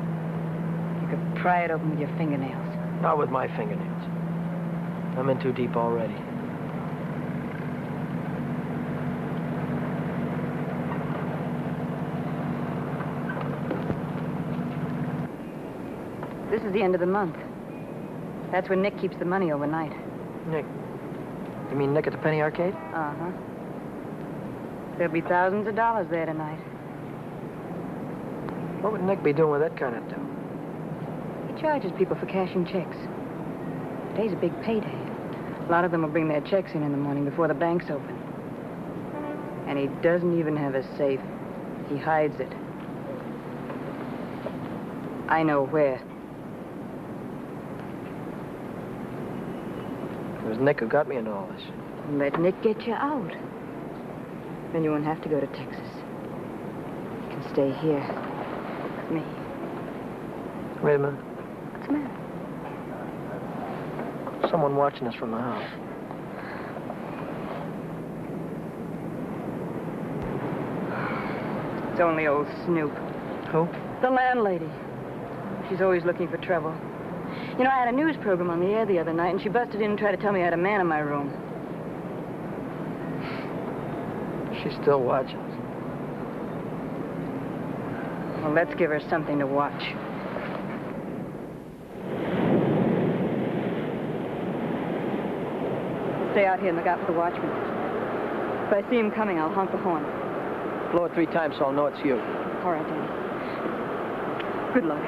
Speaker 4: You could pry it open with your fingernails.
Speaker 1: Not with my fingernails. I'm in too deep already.
Speaker 4: This is the end of the month. That's when Nick keeps the money overnight.
Speaker 1: Nick? You mean Nick at the Penny Arcade?
Speaker 4: Uh-huh. There'll be thousands of dollars there tonight.
Speaker 1: What would Nick be doing with that kind of dough?
Speaker 4: He charges people for cashing checks. Today's a big payday. A lot of them will bring their checks in the morning before the bank's open. And he doesn't even have a safe. He hides it. I know where.
Speaker 1: It was Nick who got me into all this.
Speaker 4: Let Nick get you out. Then you won't have to go to Texas. You can stay here with me.
Speaker 1: Wait a minute.
Speaker 4: What's the matter?
Speaker 1: Someone watching us from the house.
Speaker 4: It's only old Snoop.
Speaker 1: Who?
Speaker 4: The landlady. She's always looking for trouble. You know, I had a news program on the air the other night, and she busted in and tried to tell me I had a man in my room.
Speaker 1: She's still watching us.
Speaker 4: Well, let's give her something to watch. Stay out here and look out for the watchman. If I see him coming, I'll honk the horn.
Speaker 1: Blow it 3 times so I'll know it's you.
Speaker 4: All right, Danny. Good luck.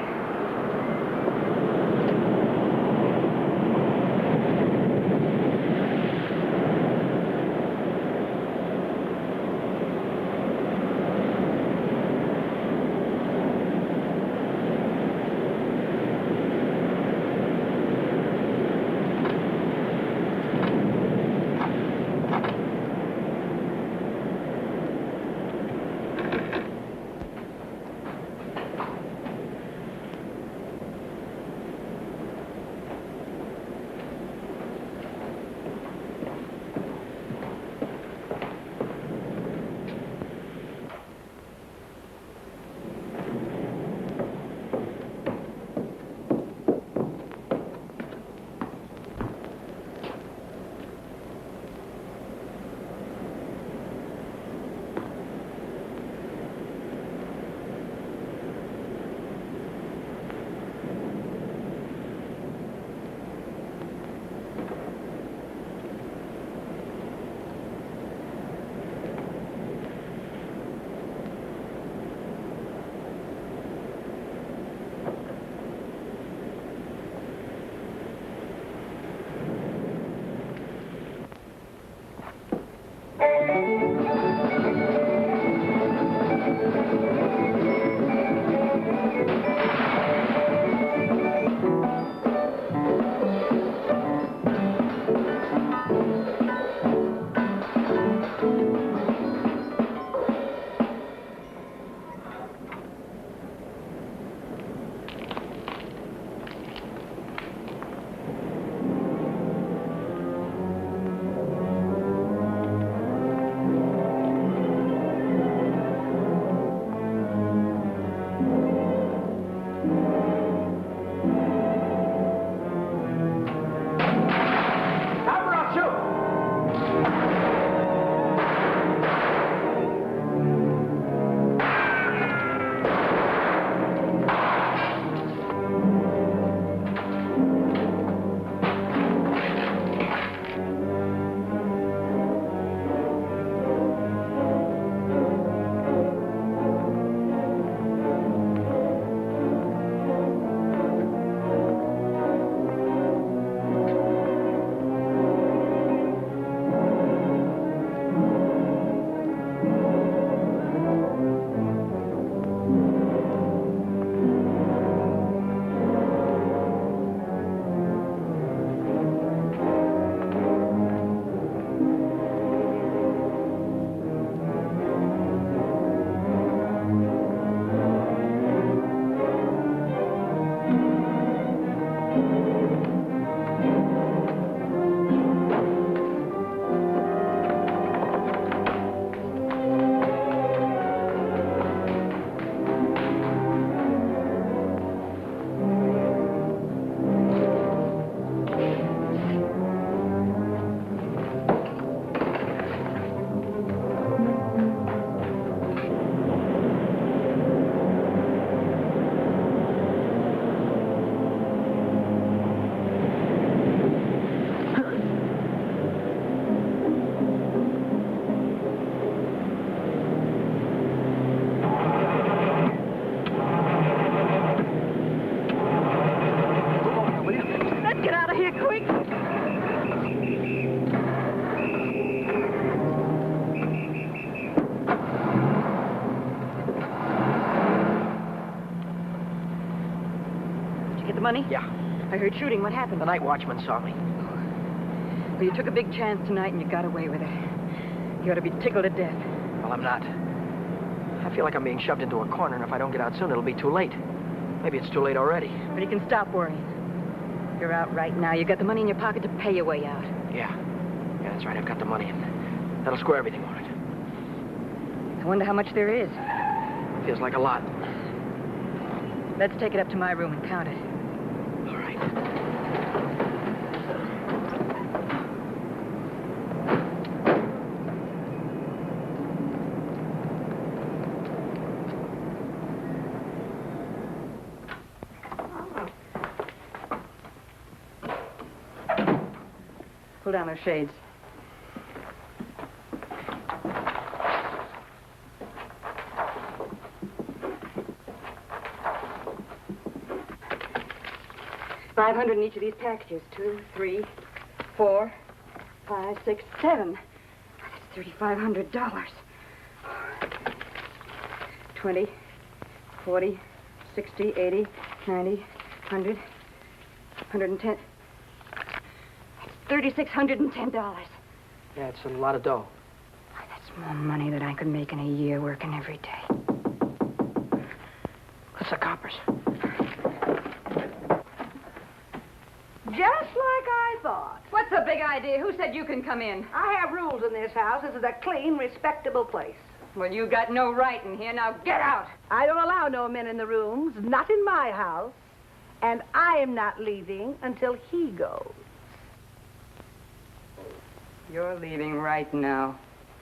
Speaker 4: money?
Speaker 1: Yeah.
Speaker 4: I heard shooting. What happened?
Speaker 1: The night watchman saw me.
Speaker 4: Well, you took a big chance tonight and you got away with it. You ought to be tickled to death.
Speaker 1: Well, I'm not. I feel like I'm being shoved into a corner, and if I don't get out soon, it'll be too late. Maybe it's too late already.
Speaker 4: But you can stop worrying. You're out right now. You got the money in your pocket to pay your way out.
Speaker 1: Yeah. Yeah, that's right. I've got the money, and that'll square everything, all right.
Speaker 4: I wonder how much there is.
Speaker 1: Feels like a lot.
Speaker 4: Let's take it up to my room and count it.
Speaker 1: All right.
Speaker 4: Pull down those shades. $500 in each of these packages. 2, 3, 4, 5, 6, 7. That's $3,500. 20, 40, 60, 80, 90, 100, 110. $3,610.
Speaker 1: Yeah, it's a lot of dough.
Speaker 4: That's more money than I could make in a year working every day.
Speaker 1: That's the coppers.
Speaker 6: Just like I thought.
Speaker 4: What's the big idea? Who said you can come in?
Speaker 6: I have rules in this house. This is a clean, respectable place.
Speaker 4: Well, you got no right in here. Now get out.
Speaker 6: I don't allow no men in the rooms, not in my house. And I am not leaving until he goes.
Speaker 4: You're leaving right now.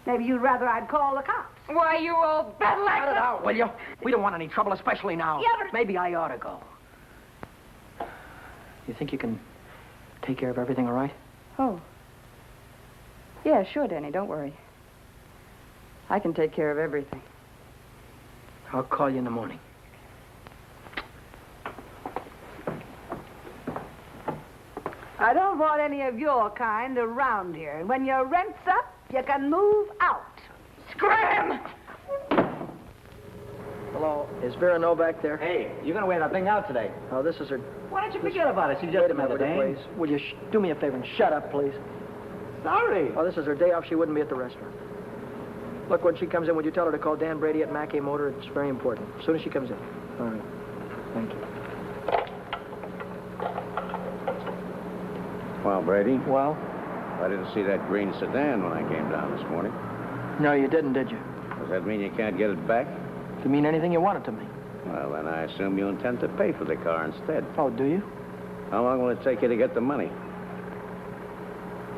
Speaker 6: Maybe you'd rather I'd call the cops.
Speaker 4: Why, you old battle
Speaker 1: Cut it
Speaker 4: axe!
Speaker 1: out, will you? We don't want any trouble, especially now.
Speaker 6: Yeah, but...
Speaker 1: Maybe I ought to go. You think you can take care of everything all right?
Speaker 4: Oh. Yeah, sure, Danny. Don't worry. I can take care of everything.
Speaker 1: I'll call you in the morning.
Speaker 6: I don't want any of your kind around here. And when your rent's up, you can move out.
Speaker 4: Scram!
Speaker 1: Hello, is Vera Novak there?
Speaker 3: Hey, you're going to wear that thing out today.
Speaker 1: Oh, this is her...
Speaker 3: Why don't you forget about it? She's
Speaker 1: Wait
Speaker 3: just
Speaker 1: a minute,
Speaker 3: another
Speaker 1: will you,
Speaker 3: dame.
Speaker 1: please? Will you do me a favor and shut up, please?
Speaker 3: Sorry.
Speaker 1: Oh, this is her day off. She wouldn't be at the restaurant. Look, when she comes in, would you tell her to call Dan Brady at Mackay Motor? It's very important. As soon as she comes in. All right. Thank you.
Speaker 5: Well, Brady,
Speaker 1: Well?
Speaker 5: I didn't see that green sedan when I came down this morning.
Speaker 1: No, you didn't, did you?
Speaker 5: Does that mean you can't get it back?
Speaker 1: You mean anything you want it to mean?
Speaker 5: Well, then I assume you intend to pay for the car instead.
Speaker 1: Oh, do you?
Speaker 5: How long will it take you to get the money?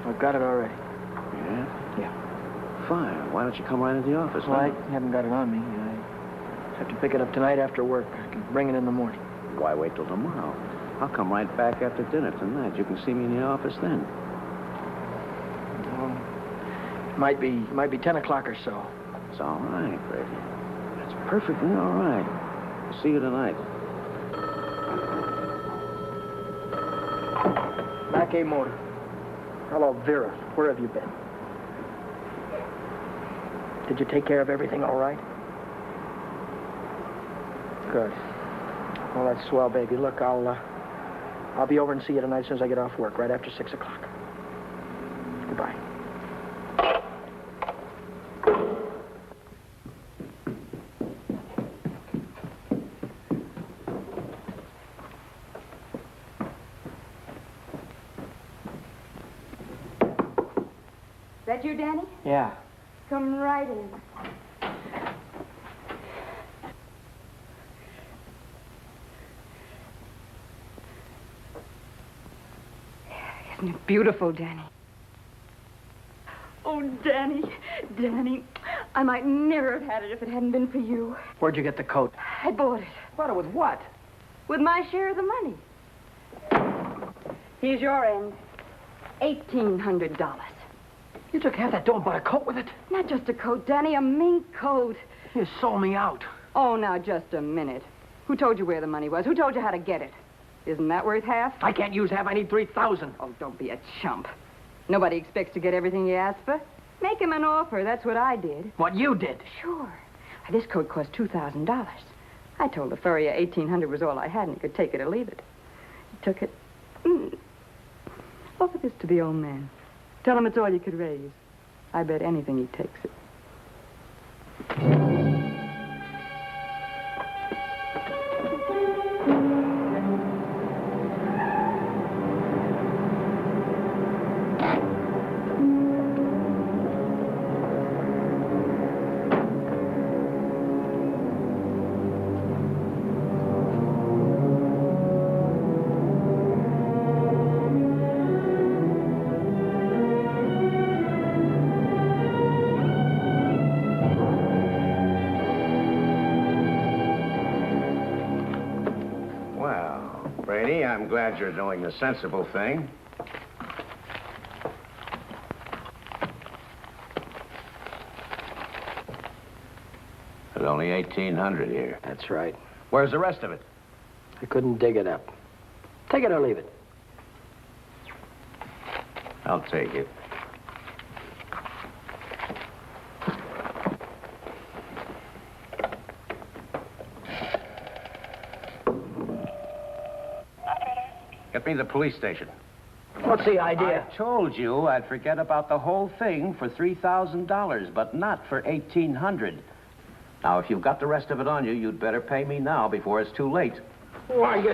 Speaker 1: I've got it already.
Speaker 5: Yeah?
Speaker 1: Yeah.
Speaker 5: Fine. Why don't you come right into the office?
Speaker 1: Well, I
Speaker 5: now?
Speaker 1: haven't got it on me. I have to pick it up tonight after work. I can bring it in the morning.
Speaker 5: Why wait till tomorrow? I'll come right back after dinner tonight. You can see me in the office then.
Speaker 1: Well, might be 10 o'clock or so.
Speaker 5: It's all right, Brady. That's perfectly all right. I'll see you tonight.
Speaker 1: Mackay Motor. Hello, Vera. Where have you been? Did you take care of everything all right? Good. Well, that's swell, baby. Look, I'll be over and see you tonight as soon as I get off work, right after 6 o'clock. Goodbye.
Speaker 4: That you, Danny?
Speaker 1: Yeah.
Speaker 4: Come right in. Isn't it beautiful, Danny? Oh, Danny, Danny, I might never have had it if it hadn't been for you.
Speaker 1: Where'd you get the coat?
Speaker 4: I bought it.
Speaker 1: Bought it with what?
Speaker 4: With my share of the money. Here's your end. $1,800.
Speaker 1: You took half that dough and bought a coat with it?
Speaker 4: Not just a coat, Danny, a mink coat.
Speaker 1: You sold me out.
Speaker 4: Oh, now, just a minute. Who told you where the money was? Who told you how to get it? Isn't that worth half?
Speaker 1: I can't use half. I need 3,000.
Speaker 4: Oh, don't be a chump. Nobody expects to get everything you ask for. Make him an offer. That's what I did.
Speaker 1: What you did?
Speaker 4: Sure. This coat cost $2,000. I told the furrier $1,800 was all I had, and he could take it or leave it. Took it. Offer this to the old man. Tell him it's all you could raise. I bet anything he takes it.
Speaker 5: Brady, I'm glad you're doing the sensible thing. There's only 1,800 here.
Speaker 1: That's right.
Speaker 5: Where's the rest of it?
Speaker 1: I couldn't dig it up. Take it or leave it.
Speaker 5: I'll take it. Get me the police station.
Speaker 1: What's the idea?
Speaker 5: I told you I'd forget about the whole thing for $3,000, but not for $1,800. Now, if you've got the rest of it on you, you'd better pay me now before it's too late.
Speaker 1: Why, you...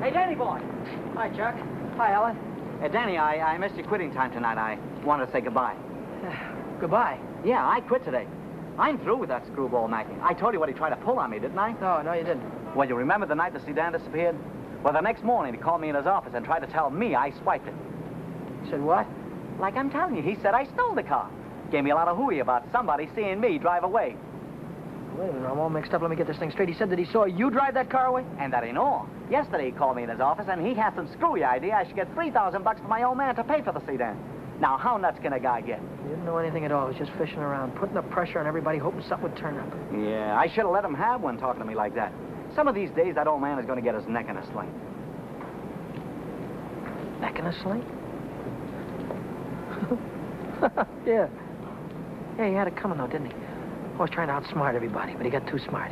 Speaker 3: Hey, Danny boy.
Speaker 8: Hi, Chuck. Hi, Ellen.
Speaker 3: Danny, I missed your quitting time tonight. I wanted to say goodbye.
Speaker 8: Goodbye.
Speaker 3: Yeah, I quit today. I'm through with that screwball Mackie. I told you what he tried to pull on me, didn't I?
Speaker 8: No, you didn't.
Speaker 3: Well, you remember the night the sedan disappeared? Well, the next morning he called me in his office and tried to tell me I swiped it.
Speaker 8: You said what?
Speaker 3: Like I'm telling you, he said I stole the car. Gave me a lot of hooey about somebody seeing me drive away.
Speaker 8: Wait a minute, I'm all mixed up. Let me get this thing straight. He said that he saw you drive that car away?
Speaker 3: And that ain't all. Yesterday he called me in his office and he had some screwy idea I should get $3,000 for my old man to pay for the sedan. Now, how nuts can a guy get?
Speaker 8: He didn't know anything at all. He was just fishing around, putting the pressure on everybody, hoping something would turn up.
Speaker 3: Yeah, I should have let him have one talking to me like that. Some of these days, that old man is going to get his neck in a sling.
Speaker 8: Neck in a sling? Yeah. Yeah, he had it coming, though, didn't he? Always trying to outsmart everybody, but he got too smart.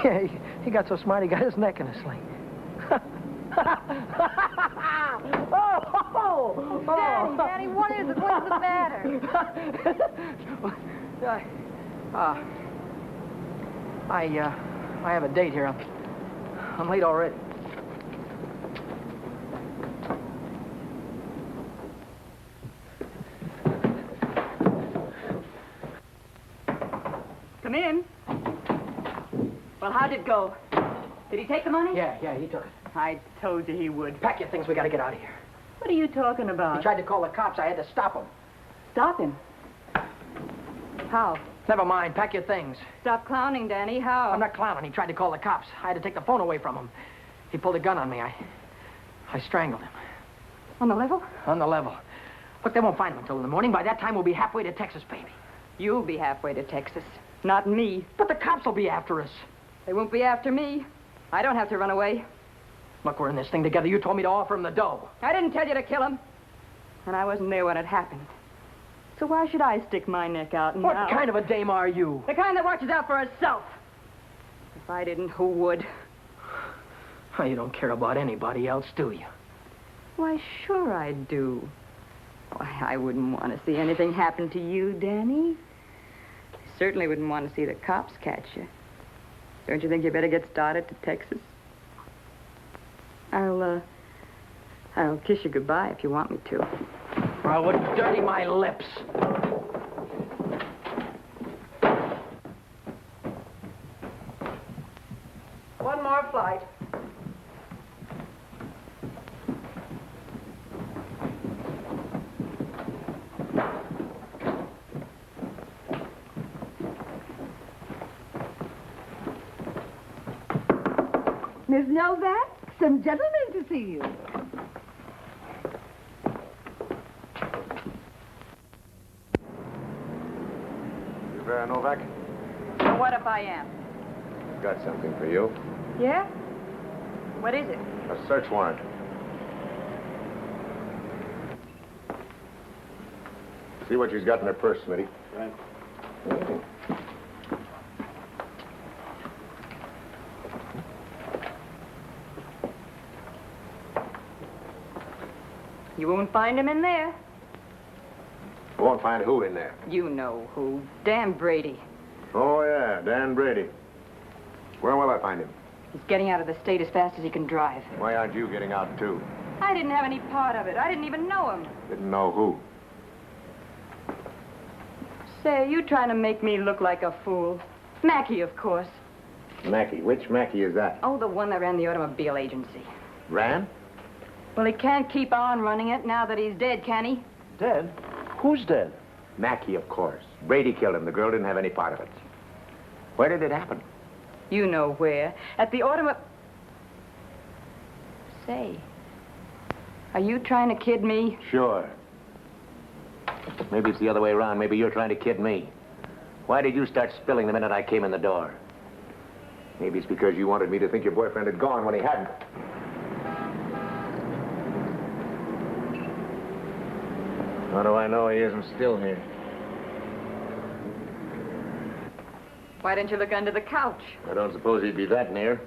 Speaker 8: Yeah, he got so smart, he got his neck in a sling.
Speaker 12: Daddy, what is it? What's the matter?
Speaker 8: I have a date here. I'm late already.
Speaker 4: Come in. Well, how'd it go? Did he take the money?
Speaker 8: Yeah, he took it.
Speaker 4: I told you he would.
Speaker 8: Pack your things, we gotta get out of here.
Speaker 4: What are you talking about?
Speaker 8: He tried to call the cops. I had to stop him.
Speaker 4: Stop him. How?
Speaker 8: Never mind, pack your things.
Speaker 4: Stop clowning, Danny. How?
Speaker 8: I'm not clowning. He tried to call the cops. I had to take the phone away from him. He pulled a gun on me. I strangled him.
Speaker 4: On the level?
Speaker 8: On the level. Look, they won't find him until in the morning. By that time, we'll be halfway to Texas, baby.
Speaker 4: You'll be halfway to Texas. Not me.
Speaker 1: But the cops will be after us.
Speaker 4: They won't be after me. I don't have to run away.
Speaker 1: Look, we're in this thing together. You told me to offer him the dough.
Speaker 4: I didn't tell you to kill him. And I wasn't there when it happened. So why should I stick my neck out now?
Speaker 1: What kind of a dame are you?
Speaker 4: The kind that watches out for herself. If I didn't, who would?
Speaker 1: Oh, you don't care about anybody else, do you?
Speaker 4: Why, sure I do. Why, I wouldn't want to see anything happen to you, Danny. I certainly wouldn't want to see the cops catch you. Don't you think you better get started to Texas? I'll kiss you goodbye if you want me to.
Speaker 1: I would dirty my lips.
Speaker 6: One more flight.
Speaker 13: Miss Novak, some gentlemen to see you.
Speaker 11: You Vera Novak?
Speaker 4: So what if I am?
Speaker 11: Got something for you.
Speaker 4: Yeah? What is it?
Speaker 11: A search warrant. See what she's got in her purse, Smitty.
Speaker 2: Right.
Speaker 4: You won't find him in there.
Speaker 11: We won't find who in there.
Speaker 4: You know who. Dan Brady.
Speaker 11: Oh, yeah, Dan Brady. Where will I find him?
Speaker 4: He's getting out of the state as fast as he can drive.
Speaker 11: Why aren't you getting out, too?
Speaker 4: I didn't have any part of it. I didn't even know him.
Speaker 11: Didn't know who.
Speaker 4: Say, you trying to make me look like a fool. Mackey, of course.
Speaker 11: Mackey. Which Mackey is that?
Speaker 4: Oh, the one that ran the automobile agency.
Speaker 11: Ran?
Speaker 4: Well, he can't keep on running it now that he's dead, can he?
Speaker 2: Dead? Who's dead?
Speaker 11: Mackey, of course. Brady killed him. The girl didn't have any part of it. Where did it happen?
Speaker 4: You know where. At the automobile... Say, are you trying to kid me?
Speaker 11: Sure. Maybe it's the other way around. Maybe you're trying to kid me. Why did you start spilling the minute I came in the door? Maybe it's because you wanted me to think your boyfriend had gone when he hadn't. How do I know he isn't still here?
Speaker 4: Why didn't you look under the couch?
Speaker 11: I don't suppose he'd be that near.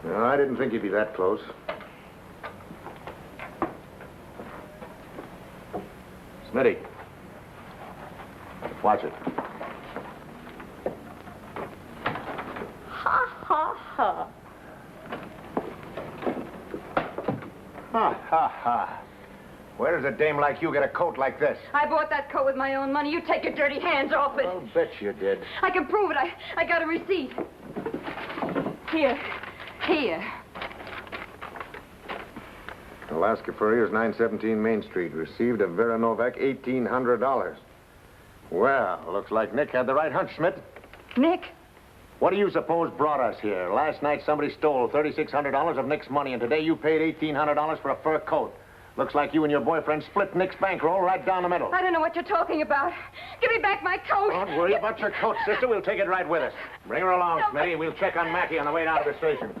Speaker 11: No, I didn't think he'd be that close. Smitty. Watch it.
Speaker 4: Ha, ha, ha.
Speaker 11: Ha, ha, ha. Where does a dame like you get a coat like this?
Speaker 4: I bought that coat with my own money. You take your dirty hands off it.
Speaker 11: I'll bet you did.
Speaker 4: I can prove it. I got a receipt. Here. Here.
Speaker 11: Alaska Furrier's 917 Main Street. Received of Vera Novak $1,800. Well, looks like Nick had the right hunch, Schmidt.
Speaker 4: Nick?
Speaker 11: What do you suppose brought us here? Last night somebody stole $3,600 of Nick's money, and today you paid $1,800 for a fur coat. Looks like you and your boyfriend split Nick's bankroll right down the middle.
Speaker 4: I don't know what you're talking about. Give me back my coat.
Speaker 11: Don't worry about your coat, sister. We'll take it right with us. Bring her along, Smitty. We'll check on Mackey on the way down to the station.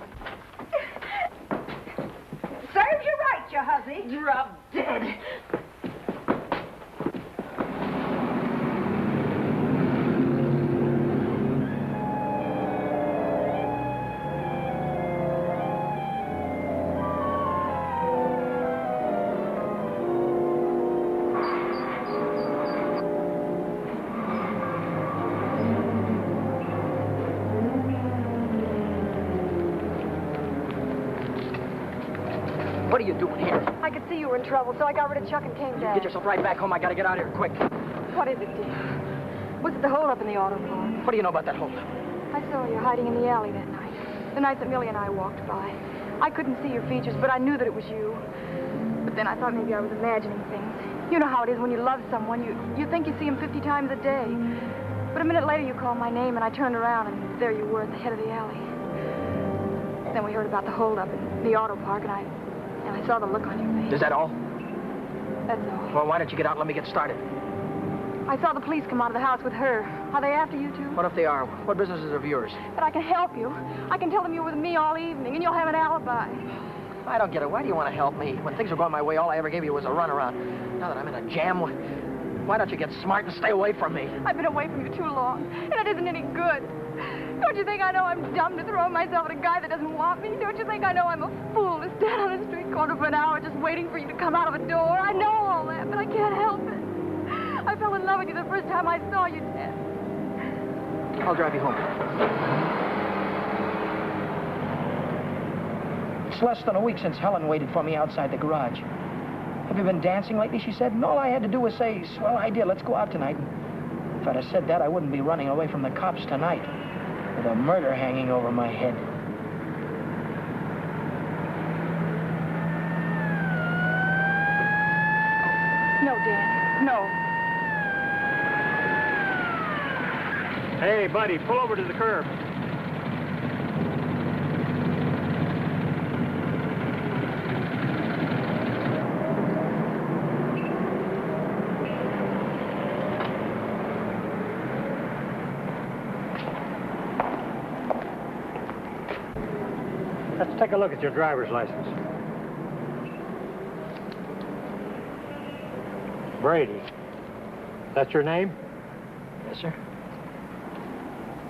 Speaker 6: Serves you right, you hussy.
Speaker 4: Drop dead.
Speaker 1: What are you doing here?
Speaker 12: I could see you were in trouble, so I got rid of Chuck and came down.
Speaker 1: Get yourself right back home. I gotta get out of here quick.
Speaker 12: What is it, dear? Was it the holdup in the auto park?
Speaker 1: What do you know about that holdup?
Speaker 12: I saw you hiding in the alley that night. The night that Millie and I walked by. I couldn't see your features, but I knew that it was you. But then I thought maybe I was imagining things. You know how it is when you love someone. You think you see him 50 times a day. But a minute later you called my name, and I turned around, and there you were at the head of the alley. Then we heard about the holdup in the auto park, and I saw the look on your face.
Speaker 1: Is that all?
Speaker 12: That's all.
Speaker 1: Well, why don't you get out and let me get started?
Speaker 12: I saw the police come out of the house with her. Are they after you, too?
Speaker 8: What if they are? What business is of yours?
Speaker 12: But I can help you. I can tell them you were with me all evening, and you'll have an alibi.
Speaker 8: I don't get it. Why do you want to help me? When things were going my way, all I ever gave you was a runaround. Now that I'm in a jam, why don't you get smart and stay away from me?
Speaker 12: I've been away from you too long, and it isn't any good. Don't you think I know I'm dumb to throw myself at a guy that doesn't want me? Don't you think I know I'm a fool to stand on a street corner for an hour just waiting for you to come out of a door? I know all that, but I can't help it. I fell in love with you the first time I saw you, Ted.
Speaker 8: I'll drive you home. It's less than a week since Helen waited for me outside the garage. Have you been dancing lately, she said, and all I had to do was say, swell idea, let's go out tonight. If I'd have said that, I wouldn't be running away from the cops tonight with a murder hanging over my head.
Speaker 12: No, Dan, no.
Speaker 10: Hey, buddy, pull over to the curb. Let's take a look at your driver's license. Brady. That's your name?
Speaker 8: Yes, sir.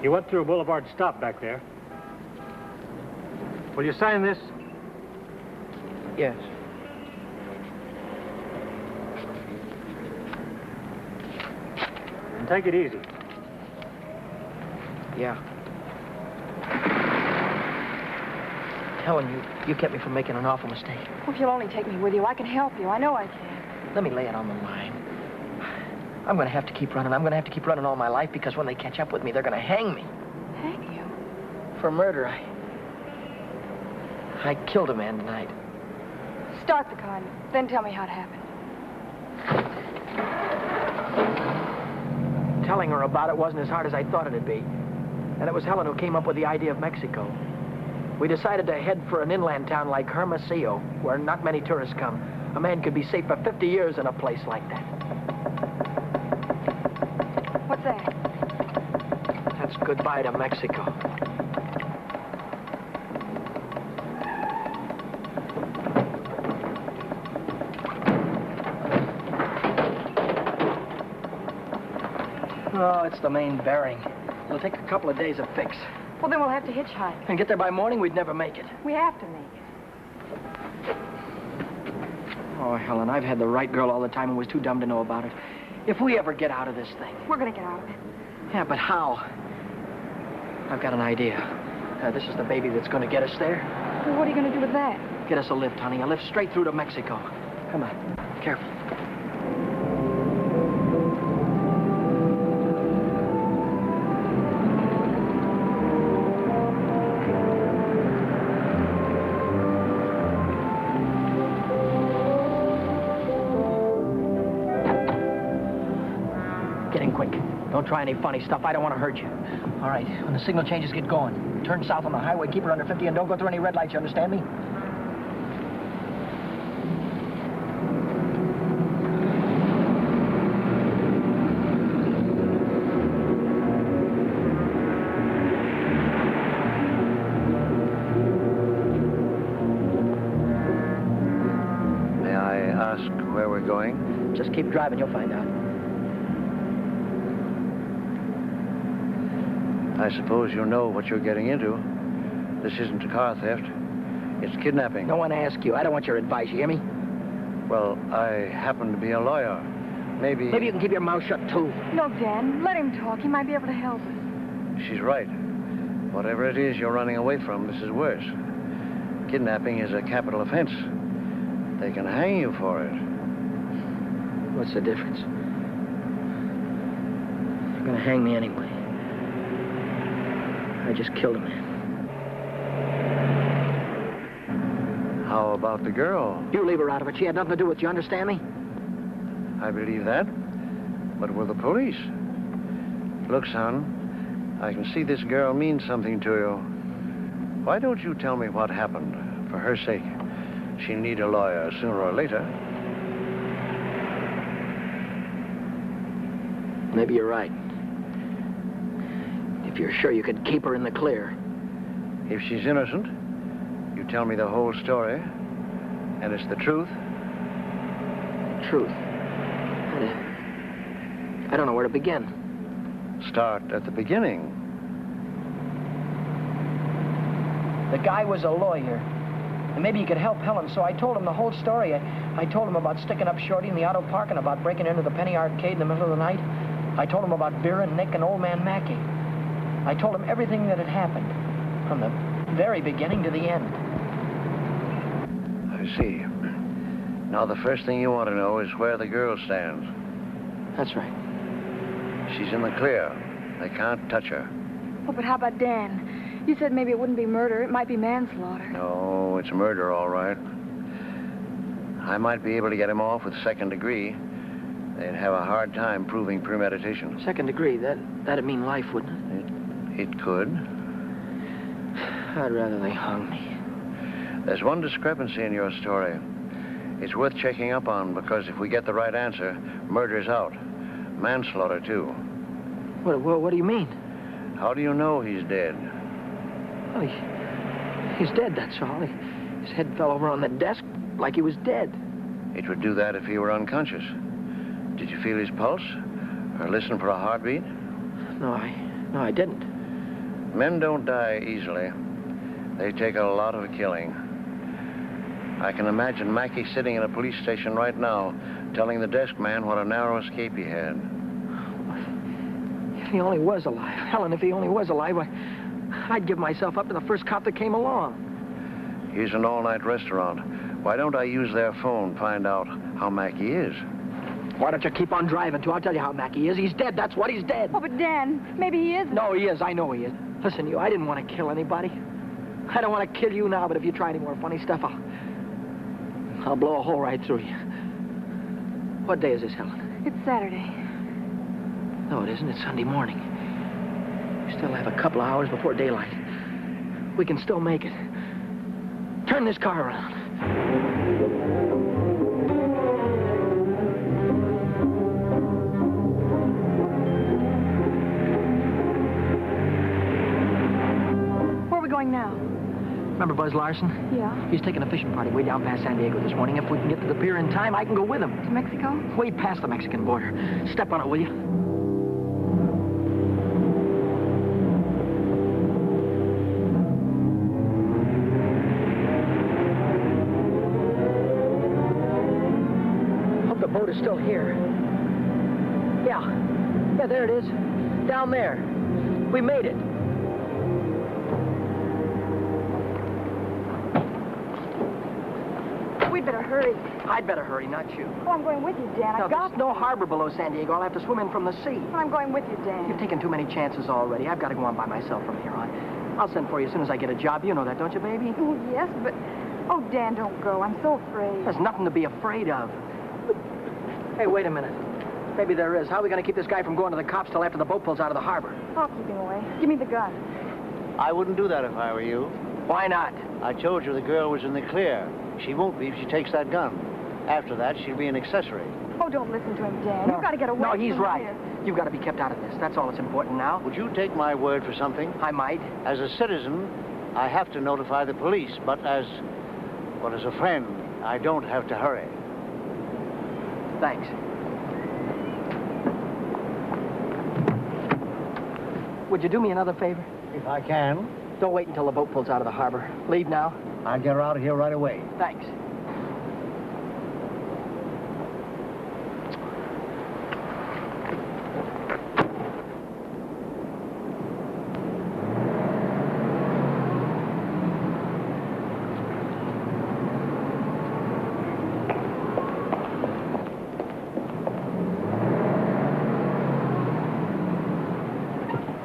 Speaker 10: You went through Boulevard Stop back there. Will you sign this?
Speaker 8: Yes.
Speaker 10: And take it easy.
Speaker 8: Yeah. Helen, you kept me from making an awful mistake.
Speaker 12: Well, if you'll only take me with you, I can help you. I know I can.
Speaker 8: Let me lay it on the line. I'm going to have to keep running. I'm going to have to keep running all my life because when they catch up with me, they're going to hang me.
Speaker 12: Hang you?
Speaker 8: For murder. I killed a man tonight.
Speaker 12: Start the car, and then tell me how it happened.
Speaker 8: Telling her about it wasn't as hard as I thought it'd be. And it was Helen who came up with the idea of Mexico. We decided to head for an inland town like Hermosillo, where not many tourists come. A man could be safe for 50 years in a place like that.
Speaker 12: What's that?
Speaker 8: That's goodbye to Mexico. Oh, it's the main bearing. It'll take a couple of days to fix.
Speaker 12: Well, then we'll have to hitchhike.
Speaker 8: And get there by morning, we'd never make it.
Speaker 12: We have to make it.
Speaker 8: Oh, Helen, I've had the right girl all the time and was too dumb to know about it. If we ever get out of this thing...
Speaker 12: We're going to get out of it.
Speaker 8: Yeah, but how? I've got an idea. This is the baby that's going to get us there.
Speaker 12: Well, what are you going to do with that?
Speaker 8: Get us a lift, honey. A lift straight through to Mexico. Come on. Careful. Don't try any funny stuff. I don't want to hurt you. All right, when the signal changes, get going. Turn south on the highway, keep her under 50, and don't go through any red lights, you understand me?
Speaker 2: May I ask where we're going?
Speaker 8: Just keep driving, you'll find out.
Speaker 2: I suppose you know what you're getting into. This isn't a car theft. It's kidnapping.
Speaker 8: No one asked you. I don't want your advice, you hear me?
Speaker 2: Well, I happen to be a lawyer. Maybe
Speaker 8: you can keep your mouth shut, too.
Speaker 12: No, Dan, let him talk. He might be able to help us.
Speaker 2: She's right. Whatever it is you're running away from, this is worse. Kidnapping is a capital offense. They can hang you for it.
Speaker 8: What's the difference? They're gonna hang me anyway. I just killed a man.
Speaker 2: How about the girl?
Speaker 8: You leave her out of it. She had nothing to do with it. You understand me?
Speaker 2: I believe that. But we're the police. Look, son, I can see this girl means something to you. Why don't you tell me what happened? For her sake. She'll need a lawyer sooner or later.
Speaker 8: Maybe you're right. If you're sure you could keep her in the clear.
Speaker 10: If she's innocent, you tell me the whole story, and it's the truth.
Speaker 8: Truth. I don't know where to begin.
Speaker 10: Start at the beginning.
Speaker 8: The guy was a lawyer, and maybe he could help Helen, so I told him the whole story. I told him about sticking up Shorty in the auto park and about breaking into the Penny Arcade in the middle of the night. I told him about Vera, Nick, and old man Mackey. I told him everything that had happened, from the very beginning to the end.
Speaker 10: I see. Now, the first thing you want to know is where the girl stands.
Speaker 8: That's right.
Speaker 10: She's in the clear. They can't touch her.
Speaker 12: Oh, but how about Dan? You said maybe it wouldn't be murder. It might be manslaughter.
Speaker 10: No, it's murder, all right. I might be able to get him off with second degree. They'd have a hard time proving premeditation.
Speaker 8: Second degree, that'd mean life, wouldn't
Speaker 10: It could.
Speaker 8: it? I'd rather they hung me.
Speaker 10: There's one discrepancy in your story. It's worth checking up on, because if we get the right answer, murder's out. Manslaughter, too.
Speaker 8: What do you mean?
Speaker 10: How do you know he's dead?
Speaker 8: Well, he's dead, that's all. His head fell over on the desk like he was dead.
Speaker 10: It would do that if he were unconscious. Did you feel his pulse? Or listen for a heartbeat?
Speaker 8: No, I didn't.
Speaker 10: Men don't die easily. They take a lot of killing. I can imagine Mackey sitting in a police station right now, telling the desk man what a narrow escape he had.
Speaker 8: If he only was alive. Helen, if he only was alive, I'd give myself up to the first cop that came along.
Speaker 10: Here's an all-night restaurant. Why don't I use their phone, find out how Mackey is?
Speaker 8: Why don't you keep on driving, too? I'll tell you how Mackey is. He's dead, that's what, he's dead.
Speaker 12: Oh, but Dan, maybe he isn't.
Speaker 8: No, he is. I know he is. Listen, I didn't want to kill anybody. I don't want to kill you now, but if you try any more funny stuff, I'll blow a hole right through you. What day is this, Helen?
Speaker 12: It's Saturday.
Speaker 8: No, it isn't. It's Sunday morning. We still have a couple of hours before daylight. We can still make it. Turn this car around.
Speaker 12: Where are we going now?
Speaker 8: Remember Buzz Larson?
Speaker 12: Yeah.
Speaker 8: He's taking a fishing party way down past San Diego this morning. If we can get to the pier in time, I can go with him.
Speaker 12: To Mexico?
Speaker 8: Way past the Mexican border. Step on it, will you? Hope the boat is still here. Yeah, there it is. Down there. We made it.
Speaker 12: We'd better hurry.
Speaker 8: I'd better hurry, not you.
Speaker 12: Oh, I'm going with you, Dan.
Speaker 8: Now, there's no harbor below San Diego. I'll have to swim in from the sea.
Speaker 12: Well, I'm going with you, Dan.
Speaker 8: You've taken too many chances already. I've got to go on by myself from here on. I'll send for you as soon as I get a job. You know that, don't you, baby?
Speaker 12: Oh, yes, but... Oh, Dan, don't go. I'm so afraid.
Speaker 8: There's nothing to be afraid of. Hey, wait a minute. Maybe there is. How are we going to keep this guy from going to the cops till after the boat pulls out of the harbor?
Speaker 12: I'll keep him away. Give me the gun.
Speaker 10: I wouldn't do that if I were you.
Speaker 8: Why not?
Speaker 10: I told you the girl was in the clear. She won't be if she takes that gun. After that, she'll be an accessory.
Speaker 12: Oh, don't listen to him, Dan. You've got to get away
Speaker 8: No,
Speaker 12: from
Speaker 8: he's right.
Speaker 12: here.
Speaker 8: You've got to be kept out of this. That's all that's important now.
Speaker 10: Would you take my word for something?
Speaker 8: I might.
Speaker 10: As a citizen, I have to notify the police, but as a friend, I don't have to hurry.
Speaker 8: Thanks. Would you do me another favor?
Speaker 10: If I can.
Speaker 8: Don't wait until the boat pulls out of the harbor. Leave now.
Speaker 10: I'll get her out of here right away.
Speaker 8: Thanks.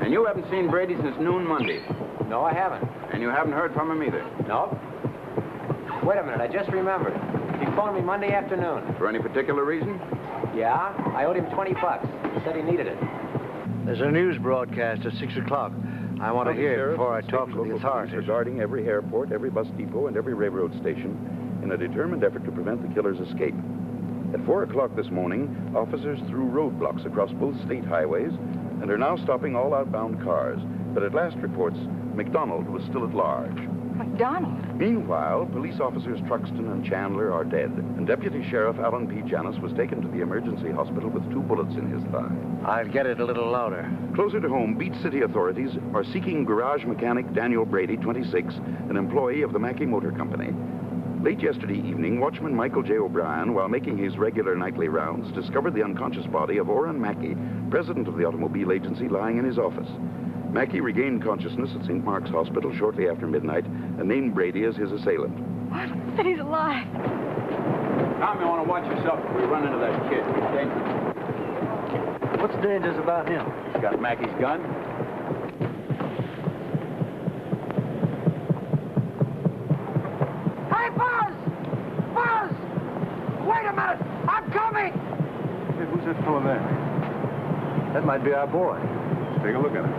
Speaker 14: And you haven't seen Brady since noon Monday.
Speaker 5: No, I haven't.
Speaker 14: And you haven't heard from him either.
Speaker 5: No. Wait a minute, I just remembered. He phoned me Monday afternoon.
Speaker 14: For any particular reason?
Speaker 5: Yeah, I owed him $20. He said he needed it.
Speaker 10: There's a news broadcast at 6 o'clock. I want to hear it before I talk to the authorities.
Speaker 15: Regarding every airport, every bus depot, and every railroad station in a determined effort to prevent the killer's escape. At 4 o'clock this morning, officers threw roadblocks across both state highways and are now stopping all outbound cars. But at last reports, McDonald was still at large.
Speaker 6: McDonald?
Speaker 15: Meanwhile, police officers Truxton and Chandler are dead, and Deputy Sheriff Alan P. Janis was taken to the emergency hospital with 2 bullets in his thigh.
Speaker 10: I'll get it a little louder.
Speaker 15: Closer to home, Beach City authorities are seeking garage mechanic Daniel Brady, 26, an employee of the Mackey Motor Company. Late yesterday evening, watchman Michael J. O'Brien, while making his regular nightly rounds, discovered the unconscious body of Orrin Mackey, president of the automobile agency, lying in his office. Mackey regained consciousness at St. Mark's Hospital shortly after midnight and named Brady as his assailant.
Speaker 12: What? But he's alive.
Speaker 14: Tom, you want to watch yourself if we run into that kid. He's dangerous.
Speaker 5: What's dangerous about him?
Speaker 14: He's got Mackey's gun.
Speaker 6: Hey, Buzz! Buzz! Wait a minute! I'm coming!
Speaker 10: Hey, who's that fellow there? That might be our boy. Let's take a look at him.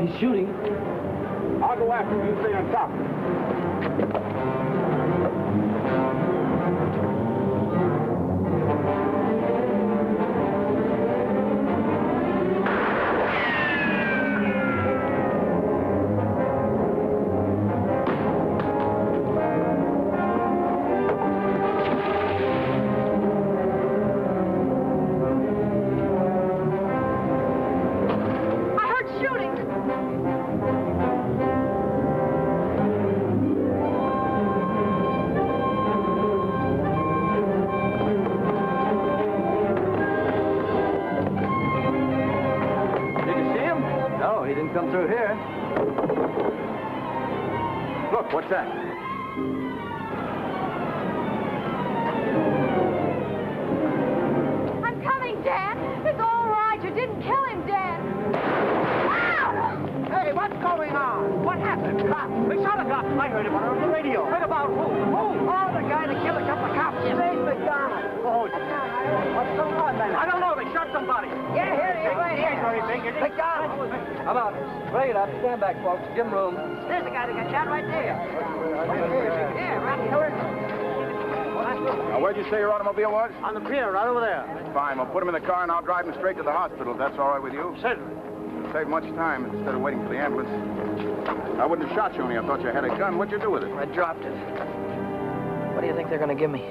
Speaker 5: He's shooting.
Speaker 14: I'll go after him. You stay on top.
Speaker 5: Come through here.
Speaker 14: Look, what's that?
Speaker 12: I'm coming, Dan. It's all right. You didn't kill him, Dan. Ow!
Speaker 6: Hey, what's going on? What happened? Cops.
Speaker 5: They shot a cop. I heard him on the radio. Heard about who?
Speaker 6: Who? Oh, the guy that killed a couple of cops. His name's McDonald.
Speaker 5: Oh,
Speaker 6: what's going on, man?
Speaker 5: I don't know. They shot somebody.
Speaker 6: Yeah, here he is, right here.
Speaker 5: Very big, is he?
Speaker 6: McDonald.
Speaker 5: How about it? Play it up. Stand back, folks. Give him room.
Speaker 6: There's the guy that got shot right there. Yeah, right here.
Speaker 14: Now, where'd you say your automobile was?
Speaker 5: On the pier, right over there.
Speaker 14: Fine. We'll put him in the car and I'll drive him straight to the hospital, if that's all right with you.
Speaker 5: Certainly.
Speaker 14: It'll save much time instead of waiting for the ambulance. I wouldn't have shot you only I thought you had a gun. What'd you do with it?
Speaker 8: I dropped it. What do you think they're going to give me?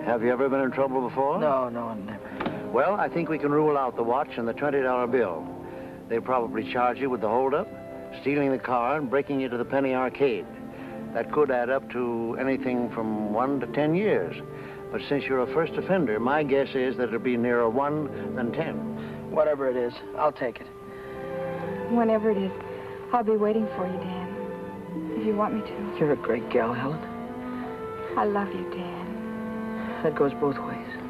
Speaker 2: Have you ever been in trouble before?
Speaker 8: No, never.
Speaker 2: Well, I think we can rule out the watch and the $20 bill. They probably charge you with the holdup, stealing the car, and breaking you to the Penny Arcade. That could add up to anything from 1 to 10 years. But since you're a first offender, my guess is that it'll be nearer 1 than 10.
Speaker 8: Whatever it is, I'll take it.
Speaker 12: Whenever it is, I'll be waiting for you, Dan. If you want me to.
Speaker 8: You're a great gal, Helen.
Speaker 12: I love you, Dan.
Speaker 8: That goes both ways.